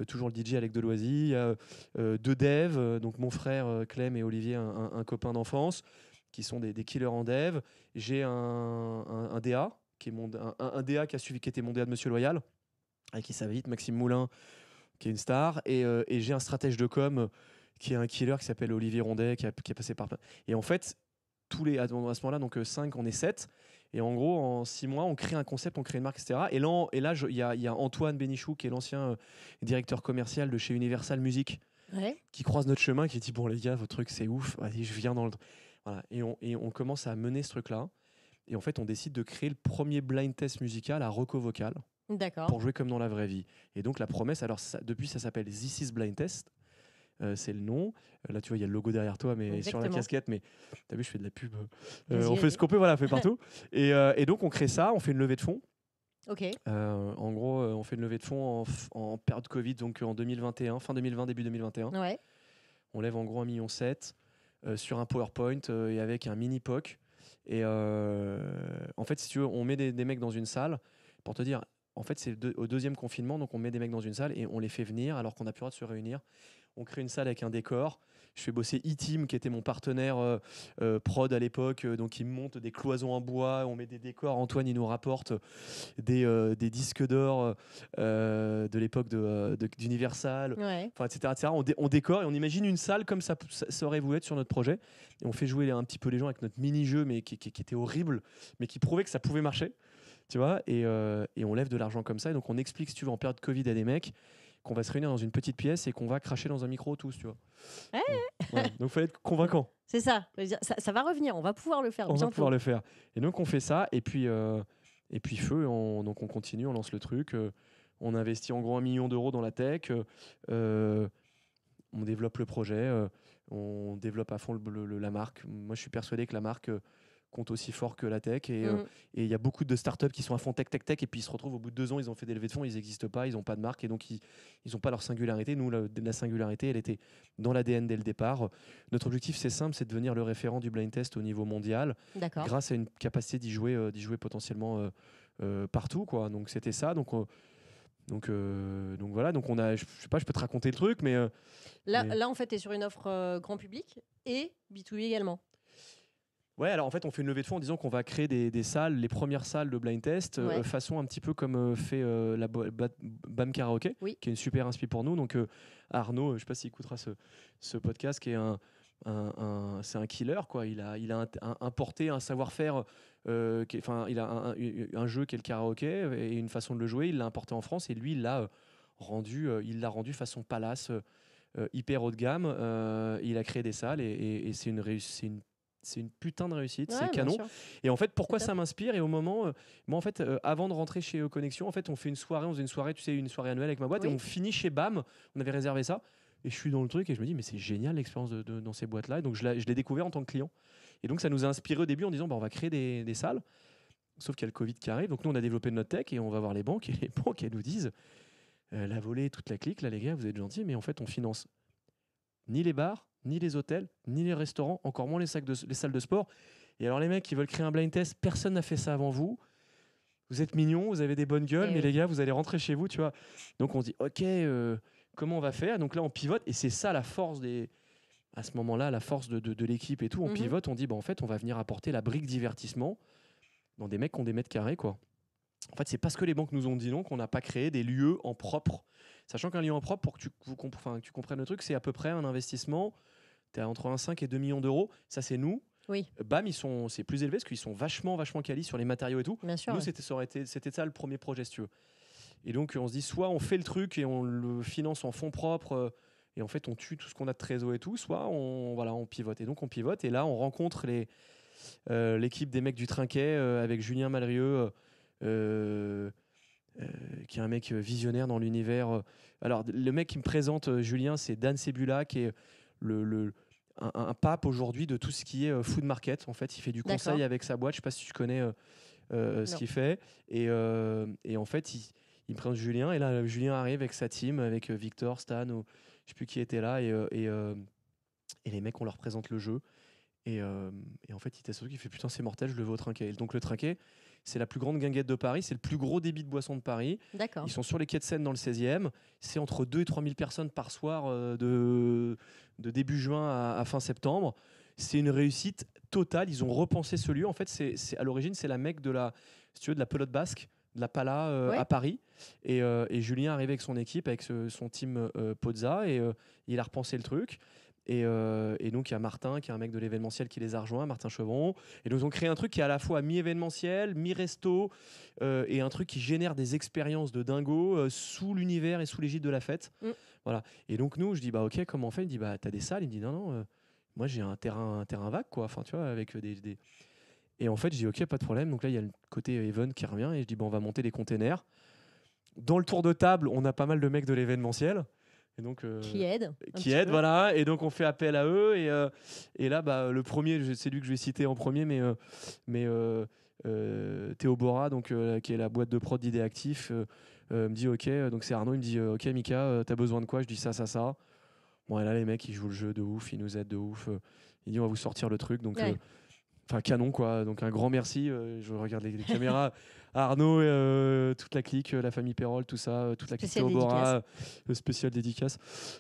toujours le DJ Alec Deloisy, il y a 2 devs, donc mon frère Clem et Olivier, un copain d'enfance, qui sont des killers en dev. J'ai un DA, un DA qui était mon DA de Monsieur Loyal, avec qui ça va vite, Maxime Moulin, qui est une star, et j'ai un stratège de com qui est un killer qui s'appelle Olivier Rondet, qui est passé par... Et en fait, à ce moment-là, donc 5, on est 7. Et en gros, en 6 mois, on crée un concept, on crée une marque, etc. Et là, il y a Antoine Bénichou, qui est l'ancien directeur commercial de chez Universal Music, qui croise notre chemin, qui dit, bon les gars, votre truc, c'est ouf, vas-y, je viens dans le... Voilà. Et on commence à mener ce truc-là. Et en fait, on décide de créer le premier blind test musical à Rocco Vocal. D'accord. Pour jouer comme dans la vraie vie. Et donc, la promesse, alors depuis, ça s'appelle This is Blind Test. C'est le nom. Là, tu vois, il y a le logo derrière toi, mais sur la casquette. Mais tu as vu, je fais de la pub. On fait ce qu'on peut, voilà, on fait partout. Et donc, on crée ça, on fait une levée de fonds. Ok. En gros, on fait une levée de fonds en période Covid, donc en 2021, fin 2020, début 2021. Ouais. On lève en gros 1,7 million sur un PowerPoint et avec un mini POC. Et en fait, si tu veux, on met des mecs dans une salle pour te dire. En fait, c'est au deuxième confinement, donc on met des mecs dans une salle et on les fait venir alors qu'on n'a plus le droit de se réunir. On crée une salle avec un décor. Je fais bosser E-Team, qui était mon partenaire prod à l'époque. Donc, il me monte des cloisons en bois. On met des décors. Antoine, il nous rapporte des disques d'or de l'époque d'Universal, etc. On décore et on imagine une salle comme ça aurait voulu être sur notre projet. Et on fait jouer un petit peu les gens avec notre mini-jeu, mais qui était horrible, mais qui prouvait que ça pouvait marcher. Tu vois, et on lève de l'argent comme ça. Et donc, on explique, si tu veux, en période Covid à des mecs qu'on va se réunir dans une petite pièce et qu'on va cracher dans un micro tous, tu vois. Voilà. Donc, il fallait être convaincant. C'est ça. Ça va revenir. On va pouvoir le faire bientôt. On va pouvoir le faire. Et donc, on fait ça. Et puis feu, donc on continue, on lance le truc. On investit en gros 1 million d'euros dans la tech. On développe le projet. On développe à fond la marque. Moi, je suis persuadé que la marque... compte aussi fort que la tech. Et il y a beaucoup de startups qui sont à fond tech. Et puis ils se retrouvent au bout de 2 ans, ils ont fait des levées de fonds, ils n'existent pas, ils n'ont pas de marque. Et donc, ils n'ont pas leur singularité. Nous, la singularité, elle était dans l'ADN dès le départ. Notre objectif, c'est simple, c'est de devenir le référent du blind test au niveau mondial. Grâce à une capacité d'y jouer potentiellement partout, quoi. Donc, c'était ça. Donc voilà, donc on a, je sais pas, je peux te raconter le truc, mais là en fait, tu es sur une offre grand public et B2B également. Ouais, alors en fait, on fait une levée de fonds en disant qu'on va créer des salles, les premières salles de blind test, façon un petit peu comme fait la BAM Karaoké, qui est une super inspi pour nous. Donc Arnaud, je ne sais pas s'il écoutera ce podcast, qui est c'est un killer, quoi. Il a importé un savoir-faire, il a un jeu qui est le karaoké et une façon de le jouer. Il l'a importé en France et lui, il l'a rendu façon palace, hyper haut de gamme. Il a créé des salles et c'est une putain de réussite, c'est canon. Et en fait, pourquoi ça m'inspire? Et au moment, moi en fait, avant de rentrer chez Connexion, en fait, on faisait une soirée, tu sais, une soirée annuelle avec ma boîte, et on finit chez BAM. On avait réservé ça, et je suis dans le truc et je me dis, mais c'est génial l'expérience dans ces boîtes-là. Et donc je l'ai découvert en tant que client. Et donc ça nous a inspiré au début en disant, on va créer des salles. Sauf qu'il y a le Covid qui arrive, donc nous on a développé notre tech et on va voir les banques, et les banques elles nous disent, la volée, toute la clique, là les gars, vous êtes gentils, mais en fait on finance ni les bars, ni les hôtels, ni les restaurants, encore moins les salles de sport. Et alors les mecs qui veulent créer un blind test, personne n'a fait ça avant vous. Vous êtes mignons, vous avez des bonnes gueules, mais les gars, vous allez rentrer chez vous, tu vois. Donc on se dit, ok, comment on va faire? Donc là, on pivote, et c'est ça la force à ce moment-là, la force de l'équipe et tout. On pivote, on dit, en fait, on va venir apporter la brique divertissement dans des mecs qui ont des mètres carrés, quoi. En fait, c'est parce que les banques nous ont dit non qu'on n'a pas créé des lieux en propre. Sachant qu'un lieu en propre, pour que tu comprennes le truc, c'est à peu près un investissement, tu es entre 1,5 et 2 millions d'euros. Ça, c'est nous. BAM, c'est plus élevé parce qu'ils sont vachement quali sur les matériaux et tout. Bien sûr, nous, c'était ça le premier projet, si tu veux. Et donc, on se dit, soit on fait le truc et on le finance en fonds propres et en fait, on tue tout ce qu'on a de trésor et tout, soit on pivote. Et donc, on pivote. Et là, on rencontre l'équipe des mecs du Trinquet avec Julien Malrieux, qui est un mec visionnaire dans l'univers. Alors, le mec qui me présente, Julien, c'est Dan Sebula, qui est un pape aujourd'hui de tout ce qui est food market. En fait, il fait du conseil avec sa boîte. Je ne sais pas si tu connais ce qu'il fait. Et en fait, il me présente Julien. Et là, Julien arrive avec sa team, avec Victor, Stan, ou je ne sais plus qui était là. Et les mecs, on leur présente le jeu. Et en fait, il teste le truc, il fait putain, c'est mortel, je le veux au Trinquet. Donc le Trinquet, c'est la plus grande guinguette de Paris, c'est le plus gros débit de boissons de Paris. Ils sont sur les quais de Seine dans le 16e. C'est entre 2 et 3 000 personnes par soir de début juin à fin septembre. C'est une réussite totale. Ils ont repensé ce lieu. En fait, à l'origine, c'est la mecque de la pelote basque, de la pala à Paris. Et Julien arrive avec son équipe, avec son team Pozza, et il a repensé le truc. Et donc il y a Martin, qui est un mec de l'événementiel, qui les a rejoints, Martin Chevron. Et nous ont créé un truc qui est à la fois mi-événementiel, mi-resto, et un truc qui génère des expériences de dingo sous l'univers et sous l'égide de la fête. Voilà. Et donc nous, je dis, ok, comment on fait? Il me dit, t'as des salles? Il me dit, non, moi j'ai un terrain vague, quoi. Enfin, tu vois, avec des... Et en fait, je dis, ok, pas de problème. Donc là, il y a le côté Even qui revient, et je dis, on va monter des containers. Dans le tour de table, on a pas mal de mecs de l'événementiel. Et donc, qui aide, voilà. Et donc on fait appel à eux. Et là, le premier, c'est lui que je vais citer en premier, mais Théo Bora, donc qui est la boîte de prod d'Idées Actifs, me dit ok. Donc c'est Arnaud, il me dit ok Mika, t'as besoin de quoi? Je dis ça. Bon, et là les mecs ils jouent le jeu de ouf, ils nous aident de ouf. Il dit on va vous sortir le truc. Donc enfin canon, quoi. Donc un grand merci. Je regarde les caméras. Arnaud, toute la clique, la famille Perrol, tout ça, toute la clique Théobora, spécial dédicace.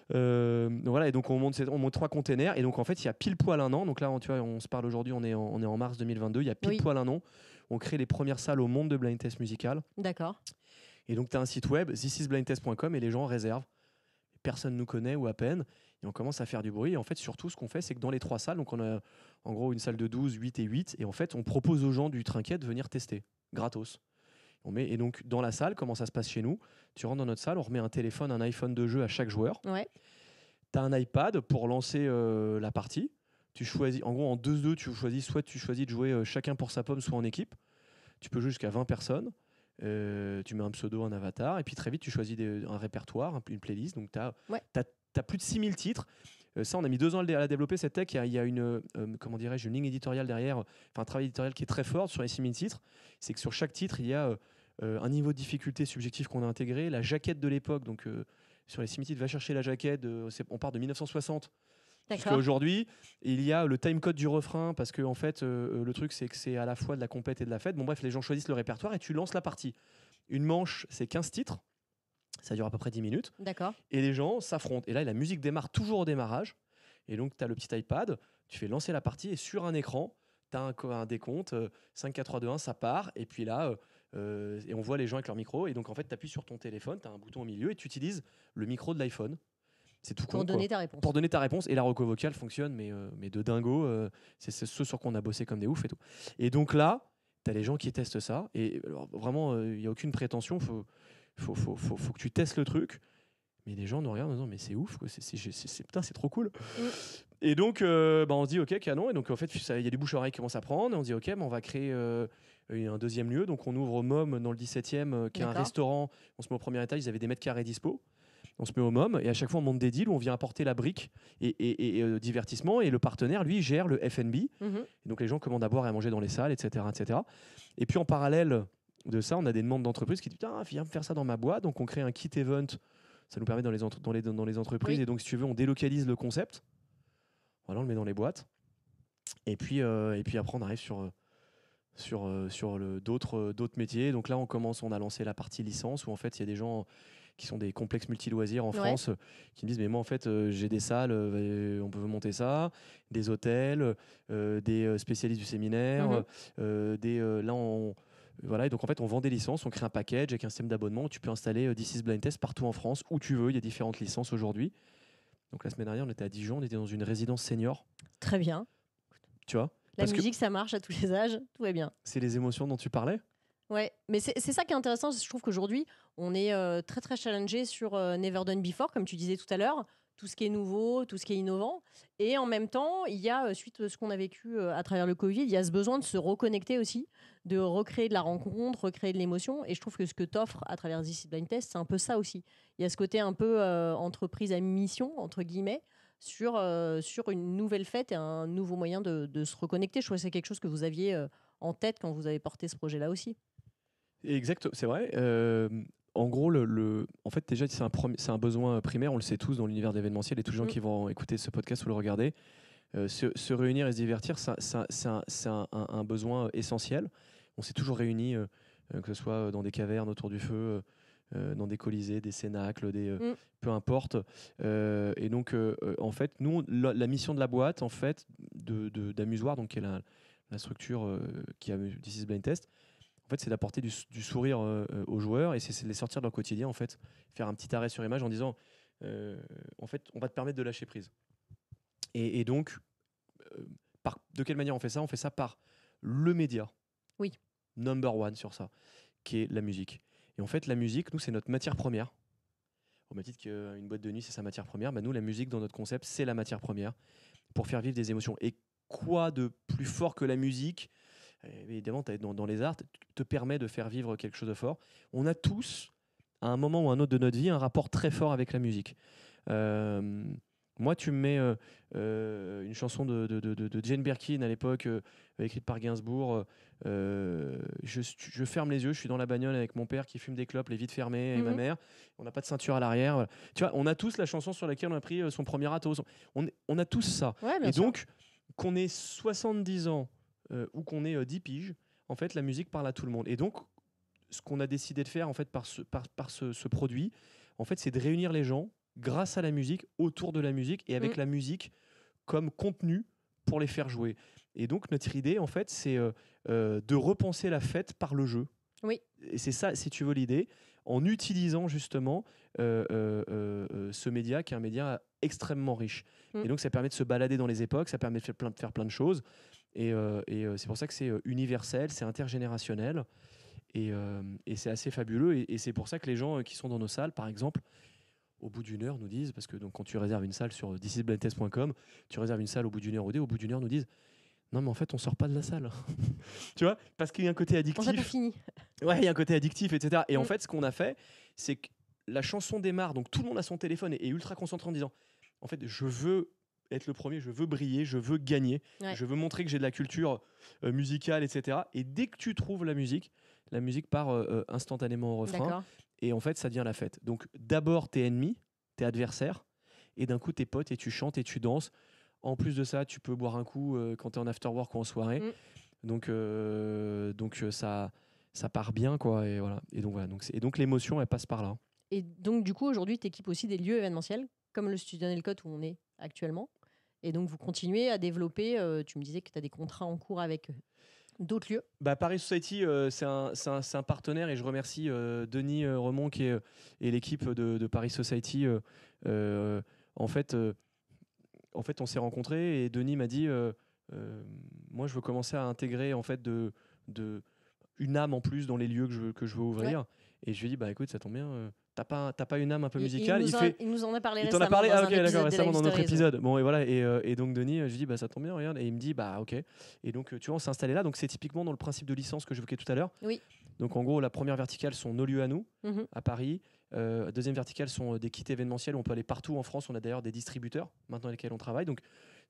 Voilà, et donc on monte 3 containers. Et donc en fait, il y a pile poil un an. Donc là, tu vois, on se parle aujourd'hui, on est en mars 2022. Il y a pile poil un an. On crée les premières salles au monde de blind test musical. D'accord. Et donc tu as un site web, thisisblindtest.com, et les gens réservent. Personne ne nous connaît ou à peine. Et on commence à faire du bruit. Et en fait, surtout, ce qu'on fait, c'est que dans les 3 salles, donc on a en gros une salle de 12, 8 et 8. Et en fait, on propose aux gens du Trinquet de venir tester, gratos. Et donc, dans la salle, comment ça se passe chez nous? Tu rentres dans notre salle, on remet un téléphone, un iPhone de jeu à chaque joueur. Tu as un iPad pour lancer la partie. Tu choisis, en gros, en 2-2, tu choisis de jouer chacun pour sa pomme, soit en équipe. Tu peux jouer jusqu'à 20 personnes. Tu mets un pseudo, un avatar. Et puis très vite, tu choisis un répertoire, une playlist. Donc, tu as as plus de 6000 titres. Ça, on a mis 2 ans à la développer, cette tech. Il y a une, comment dirais-je, une ligne éditoriale derrière, un travail éditorial qui est très fort sur les 6000 titres. C'est que sur chaque titre, il y a un niveau de difficulté subjectif qu'on a intégré, la jaquette de l'époque. Donc, sur les 6000 titres, va chercher la jaquette. On part de 1960 jusqu'à aujourd'hui. Il y a le timecode du refrain, parce que en fait, le truc, c'est que c'est à la fois de la compète et de la fête. Bon, bref, les gens choisissent le répertoire et tu lances la partie. Une manche, c'est 15 titres. Ça dure à peu près 10 minutes. D'accord. Et les gens s'affrontent. Et là, la musique démarre toujours au démarrage. Et donc, tu as le petit iPad, tu fais lancer la partie et sur un écran, tu as un décompte, 5, 4, 3, 2, 1, ça part. Et puis là, et on voit les gens avec leur micro. Et donc, en fait, tu appuies sur ton téléphone, tu as un bouton au milieu et tu utilises le micro de l'iPhone. C'est tout con. Pour donner ta réponse. Pour donner ta réponse. Et la reco vocale fonctionne, mais de dingo. C'est ce sur quoi on a bossé comme des oufs et tout. Et donc là, tu as les gens qui testent ça. Et alors, vraiment, il n'y a aucune prétention. Faut que tu testes le truc. Mais les gens nous regardent en disant mais c'est ouf, quoi. Putain, c'est trop cool. Et donc on se dit ok, canon. Et donc en fait il y a du bouche-oreille qui commence à prendre. Et on se dit ok, on va créer un deuxième lieu. Donc on ouvre au MOM dans le 17e, qui est un restaurant. On se met au premier étage, ils avaient des mètres carrés dispo. On se met au MOM et à chaque fois on monte des deals où on vient apporter la brique et divertissement. Et le partenaire, lui, gère le F&B. Et donc les gens commandent à boire et à manger dans les salles, etc., etc. Et puis en parallèle de ça, on a des demandes d'entreprises qui disent putain, viens me faire ça dans ma boîte. Donc on crée un kit event. Ça nous permet dans les entreprises. Oui. Et donc, si tu veux, on délocalise le concept. Voilà, on le met dans les boîtes. Et puis après, on arrive sur d'autres métiers. Donc là, on a lancé la partie licence où en fait, il y a des gens qui sont des complexes multi-loisirs en France qui me disent mais moi en fait j'ai des salles, on peut monter ça, des hôtels, des spécialistes du séminaire, voilà, et donc en fait on vend des licences, on crée un package avec un système d'abonnement où tu peux installer This is Blind Test partout en France, où tu veux, il y a différentes licences aujourd'hui. Donc la semaine dernière on était à Dijon, on était dans une résidence senior. Très bien. Tu vois, la musique ça marche à tous les âges, tout va bien. C'est les émotions dont tu parlais. Ouais, mais c'est ça qui est intéressant, je trouve qu'aujourd'hui on est très très challengé sur Never Done Before, comme tu disais tout à l'heure. Tout ce qui est nouveau, tout ce qui est innovant. Et en même temps, il y a, suite à ce qu'on a vécu à travers le Covid, il y a ce besoin de se reconnecter aussi, de recréer de la rencontre, recréer de l'émotion. Et je trouve que ce que tu offres à travers This is Blind Test, c'est un peu ça aussi. Il y a ce côté un peu entreprise à mission, entre guillemets, sur une nouvelle fête et un nouveau moyen de se reconnecter. Je trouve que c'est quelque chose que vous aviez en tête quand vous avez porté ce projet-là aussi. Exact, c'est vrai. En gros, en fait, déjà, c'est un besoin primaire, on le sait tous dans l'univers d'événementiel, et tous les gens qui vont écouter ce podcast ou le regarder. Se réunir et se divertir, c'est un besoin essentiel. On s'est toujours réunis, que ce soit dans des cavernes autour du feu, dans des colisées, des cénacles, peu importe. Et donc, en fait, nous, la mission de la boîte, en fait, d'Amusoir, donc qui est la structure qui a This is Blind Test, en fait, c'est d'apporter du sourire aux joueurs et c'est de les sortir de leur quotidien, en fait, faire un petit arrêt sur image en disant, en fait, on va te permettre de lâcher prise. Et donc, de quelle manière on fait ça ? On fait ça par le média, number one sur ça, qui est la musique. Et en fait, la musique, nous, c'est notre matière première. Au même titre qu'une boîte de nuit, c'est sa matière première, nous, la musique, dans notre concept, c'est la matière première pour faire vivre des émotions. Et quoi de plus fort que la musique ? Évidemment, dans les arts, te permet de faire vivre quelque chose de fort. On a tous, à un moment ou un autre de notre vie, un rapport très fort avec la musique. Moi, tu me mets une chanson de Jane Birkin à l'époque, écrite par Gainsbourg. Je ferme les yeux, je suis dans la bagnole avec mon père qui fume des clopes, les vitres fermées, et ma mère. On n'a pas de ceinture à l'arrière. Voilà. Tu vois, on a tous la chanson sur laquelle on a pris son premier Atos. On a tous ça. Ouais, et donc, qu'on ait 70 ans ou qu'on ait 10 piges, en fait, la musique parle à tout le monde. Et donc, ce qu'on a décidé de faire en fait, par ce produit, en fait, c'est de réunir les gens grâce à la musique, autour de la musique et avec la musique comme contenu pour les faire jouer. Et donc, notre idée, en fait, c'est de repenser la fête par le jeu. Oui. Et c'est ça, si tu veux, l'idée, en utilisant justement ce média qui est un média extrêmement riche. Et donc, ça permet de se balader dans les époques, ça permet de faire plein de choses. Et c'est pour ça que c'est universel, c'est intergénérationnel. Et c'est assez fabuleux. Et c'est pour ça que les gens qui sont dans nos salles, par exemple, au bout d'une heure, nous disent, parce que donc, quand tu réserves une salle sur thisisblindtest.com, tu réserves une salle au bout d'une heure au bout d'une heure, nous disent non, mais en fait, on sort pas de la salle. Tu vois, parce qu'il y a un côté addictif. On n'a pas fini. Ouais, il y a un côté addictif, etc. Et en fait, ce qu'on a fait, c'est que la chanson démarre, donc tout le monde a son téléphone et est ultra concentré en disant en fait, je veux être le premier, je veux briller, je veux gagner, je veux montrer que j'ai de la culture musicale, etc. Et dès que tu trouves la musique part instantanément au refrain. D'accord. Et en fait, ça devient la fête. Donc d'abord, t'es ennemi, t'es adversaire, et d'un coup, t'es pote et tu chantes et tu danses. En plus de ça, tu peux boire un coup quand t'es en after work ou en soirée. Donc ça part bien, quoi. Et voilà. Et donc l'émotion, elle passe par là. Et donc, du coup, aujourd'hui, tu équipes aussi des lieux événementiels, comme le Studio Nelcott où on est actuellement. Et donc, vous continuez à développer. Tu me disais que tu as des contrats en cours avec d'autres lieux. Paris Society, c'est un partenaire et je remercie Denis Remond et l'équipe de Paris Society. En fait, on s'est rencontrés et Denis m'a dit moi, je veux commencer à intégrer en fait une âme en plus dans les lieux que je veux ouvrir. Et je lui ai dit écoute, ça tombe bien. T'as pas une âme un peu musicale? Il nous en a parlé il récemment. T'en a parlé dans ok, d'accord, récemment dans notre épisode. Bon, et voilà. Et donc Denis, je lui dis ça tombe bien, regarde. Et il me dit ok. Et donc tu vois, on s'est installé là. Donc c'est typiquement dans le principe de licence que j'évoquais tout à l'heure. Oui. Donc en gros, la première verticale sont nos lieux à nous à Paris. Deuxième verticale sont des kits événementiels. On peut aller partout en France. On a d'ailleurs des distributeurs maintenant avec lesquels on travaille. Donc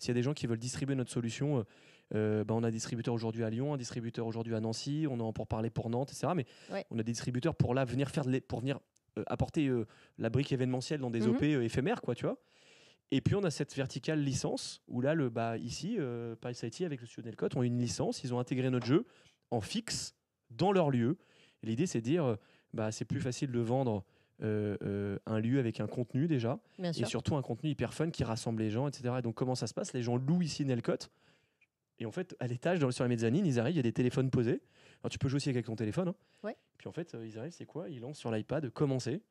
s'il y a des gens qui veulent distribuer notre solution, on a un distributeur aujourd'hui à Lyon, un distributeur aujourd'hui à Nancy. On en pour parler pour Nantes, etc. Mais on a des distributeurs pour là venir apporter la brique événementielle dans des OP éphémères, quoi, tu vois. Et puis on a cette verticale licence où là ici Paris Society avec le Studio Nelcott ont une licence, ils ont intégré notre jeu en fixe dans leur lieu. Et l'idée c'est de dire c'est plus facile de vendre un lieu avec un contenu déjà et surtout un contenu hyper fun qui rassemble les gens, etc. Et donc comment ça se passe? Les gens louent ici Nelcott et en fait à l'étage sur la mezzanine ils arrivent, il y a des téléphones posés. Alors tu peux jouer aussi avec ton téléphone. Puis en fait ils arrivent, c'est quoi? Ils lancent sur l'iPad commencer.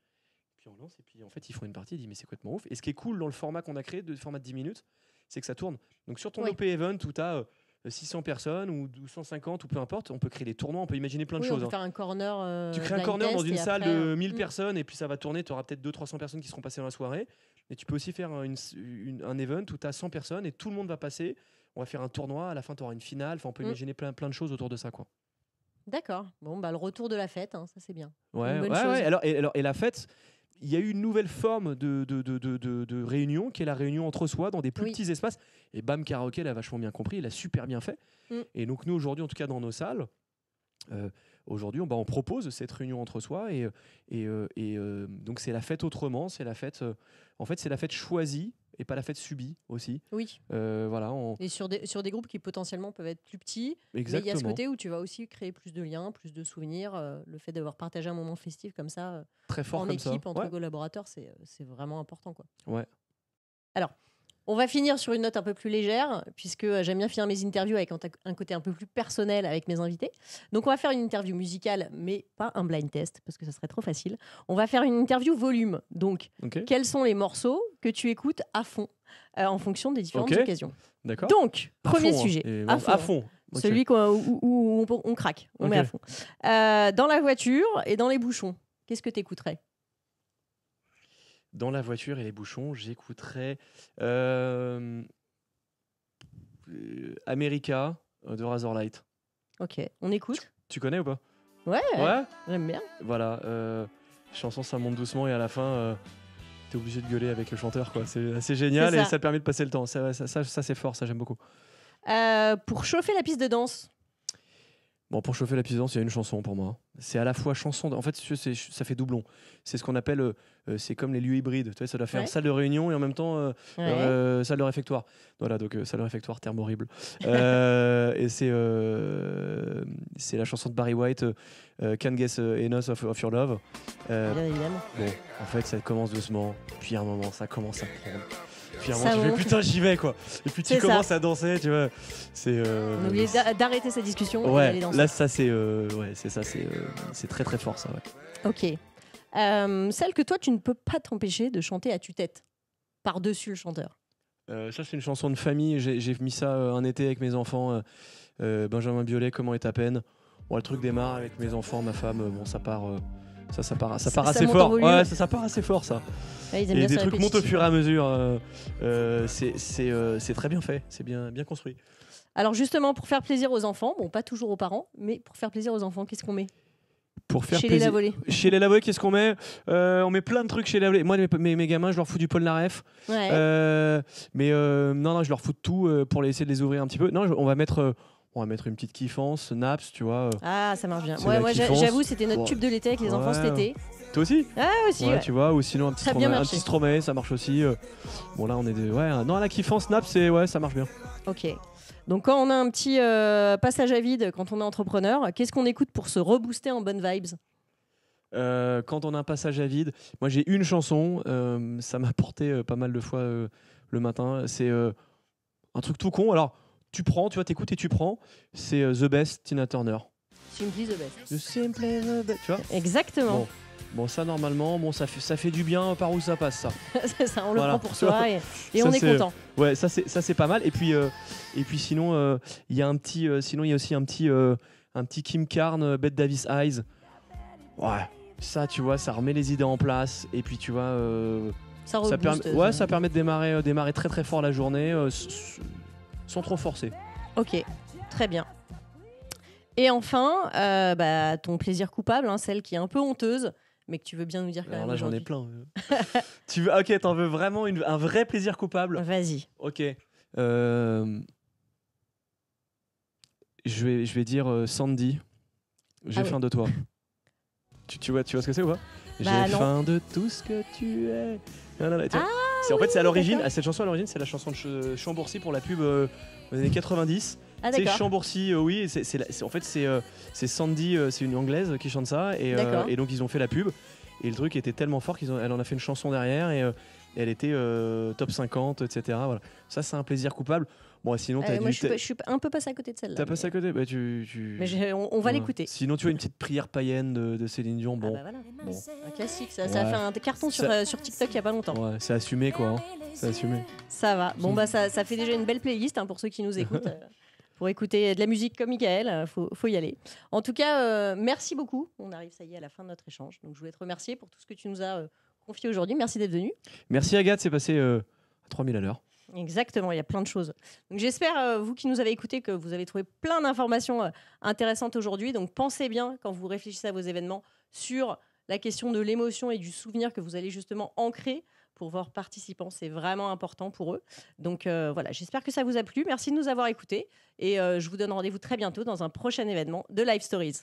Puis on lance et puis en fait ils font une partie, ils disent mais c'est complètement ouf. Et ce qui est cool dans le format qu'on a créé, de format de 10 minutes, c'est que ça tourne. Donc sur ton OP Event où tu as 600 personnes ou 150 ou peu importe, on peut créer des tournois, on peut imaginer plein de choses. On peut faire un corner. Tu crées un corner dans une salle de 1000 personnes et puis ça va tourner, tu auras peut-être 200-300 personnes qui seront passées dans la soirée. Et tu peux aussi faire un event où tu as 100 personnes et tout le monde va passer. On va faire un tournoi, à la fin tu auras une finale, enfin, on peut imaginer plein de choses autour de ça, quoi. D'accord. Bon, le retour de la fête, ça c'est bien. Ouais. Alors, et la fête, il y a eu une nouvelle forme de réunion qui est la réunion entre soi dans des plus petits espaces. Et Bam Karaoké l'a vachement bien compris, il a super bien fait. Et donc nous aujourd'hui, en tout cas dans nos salles, aujourd'hui on propose cette réunion entre soi et donc c'est la fête autrement, c'est la fête en fait c'est la fête choisie et pas la fête subie aussi. Oui. Voilà. Et sur des groupes qui potentiellement peuvent être plus petits. Exactement. Mais il y a ce côté où tu vas aussi créer plus de liens, plus de souvenirs. Le fait d'avoir partagé un moment festif comme ça, très fort en comme équipe, ça. entre collaborateurs, c'est vraiment important, quoi. Ouais. Alors, on va finir sur une note un peu plus légère, puisque j'aime bien finir mes interviews avec un côté un peu plus personnel avec mes invités. Donc, on va faire une interview musicale, mais pas un blind test, parce que ça serait trop facile. On va faire une interview volume. Donc, quels sont les morceaux que tu écoutes à fond, en fonction des différentes occasions? D'accord. Donc, premier sujet. À fond. Celui où on craque, on met à fond. Dans la voiture et dans les bouchons, qu'est-ce que tu écouterais? Dans la voiture et les bouchons, j'écouterais America de Razorlight. Ok, on écoute. Tu connais ou pas? Ouais, j'aime bien. Voilà, chanson ça monte doucement et à la fin t'es obligé de gueuler avec le chanteur, quoi. C'est assez génial et ça permet de passer le temps. Ça c'est fort, ça j'aime beaucoup. Pour chauffer la piste de danse. Bon, pour chauffer la piste de danse, il y a une chanson pour moi. C'est à la fois chanson. En fait, ça fait doublon. C'est ce qu'on appelle. C'est comme les lieux hybrides. Tu vois, ça doit faire salle de réunion et en même temps salle de réfectoire. Voilà, donc salle de réfectoire, terme horrible. Et c'est la chanson de Barry White, Can't Get Enough of Your Love. Bien évidemment. Bon, en fait, ça commence doucement. Puis à un moment, ça commence à prendre. Puis à un moment, tu fais putain, j'y vais, quoi. Et puis tu commences à danser, tu vois. On oublie d'arrêter cette discussion et d'aller danser. Là, ça, c'est très très fort, ça. Ouais. Ok. Celle que toi, tu ne peux pas t'empêcher de chanter à tue-tête, par-dessus le chanteur. Ça, c'est une chanson de famille. J'ai mis ça un été avec mes enfants. Benjamin Biolay, Comment est ta peine? Bon, le truc démarre avec mes enfants, ma femme. Bon, ça part assez fort. Ouais, ça part assez fort, ça. Ouais, et des trucs montent au fur et à mesure. C'est très bien fait. C'est bien construit. Alors justement, pour faire plaisir aux enfants, bon, pas toujours aux parents, mais pour faire plaisir aux enfants, qu'est-ce qu'on met? Pour faire chez plaisir. les Lavolée. Chez les Lavolée, qu'est-ce qu'on met? On met plein de trucs chez les Lavolée. Moi, mes gamins, je leur fous du Paul Naref. Ouais. Mais non, je leur fous de tout pour essayer de les ouvrir un petit peu. Non, on va mettre une petite kiffance, Naps, tu vois. Ah, ça marche bien. C'est Ouais, la moi, kiffance. j'avoue, c'était notre tube de l'été avec les enfants cet été. Toi aussi? Ah, aussi. Ouais, tu vois, ou sinon un Ça a bien marché. petit Stromae, ça marche aussi. Bon, là, on est non, la kiffance, Naps, ça marche bien. Ok. Donc, quand on a un petit passage à vide, quand on est entrepreneur, qu'est-ce qu'on écoute pour se rebooster en bonnes vibes? Quand on a un passage à vide, moi j'ai une chanson, ça m'a porté pas mal de fois le matin. C'est un truc tout con. Alors tu vois, t'écoutes et tu prends. C'est The Best, Tina Turner. Simply the best. The Simply the Best. Tu vois? Exactement. Bon, ça normalement, ça fait du bien par où ça passe ça. C'est ça, on le Voilà. prend pour soi et Ça, on est content. Ouais, ça c'est pas mal. Et puis sinon il y a aussi un petit Kim Carnes, Bette Davis Eyes. Ouais. Ça, tu vois, ça remet les idées en place. Et puis, tu vois, ça permet de démarrer très très fort la journée sans trop forcer. Ok, très bien. Et enfin, ton plaisir coupable, celle qui est un peu honteuse, mais que tu veux bien nous dire quand Alors même. là, j'en ai aujourd'hui. plein. Ok, t'en veux vraiment un vrai plaisir coupable? Vas-y. Ok. Je vais dire Sandy. J'ai faim de toi. Tu vois ce que c'est ou pas? J'ai faim de tout ce que tu es. En fait, c'est à l'origine. Cette chanson à l'origine, c'est la chanson de Chambourcy pour la pub des années 90. Ah, c'est d'accord. Chambourcy, oui. En fait, c'est Sandy, c'est une anglaise qui chante ça, et donc ils ont fait la pub. Et le truc était tellement fort qu'elle en a fait une chanson derrière, et elle était top 50, etc. Voilà. Ça, c'est un plaisir coupable. Bon, sinon, moi, je suis un peu passé à côté de celle-là. T'as passé à côté? Mais on va l'écouter. Sinon, tu vois, une petite prière païenne de Céline Dion. Bon. Voilà. Un classique, ça a fait un carton sur TikTok il n'y a pas longtemps. Ouais, c'est assumé, quoi. C'est assumé. Ça va. Bon, ça fait déjà une belle playlist pour ceux qui nous écoutent. Pour écouter de la musique comme Michael, faut y aller. En tout cas, merci beaucoup. On arrive, ça y est, à la fin de notre échange. Donc, je voulais te remercier pour tout ce que tu nous as confié aujourd'hui. Merci d'être venu. Merci Agathe, c'est passé à 3000 à l'heure. Exactement, il y a plein de choses. Donc j'espère, vous qui nous avez écoutés, que vous avez trouvé plein d'informations intéressantes aujourd'hui. Donc pensez bien, quand vous réfléchissez à vos événements, sur la question de l'émotion et du souvenir que vous allez justement ancrer pour vos participants. C'est vraiment important pour eux. Donc voilà, j'espère que ça vous a plu. Merci de nous avoir écoutés. Et je vous donne rendez-vous très bientôt dans un prochain événement de Live Stories.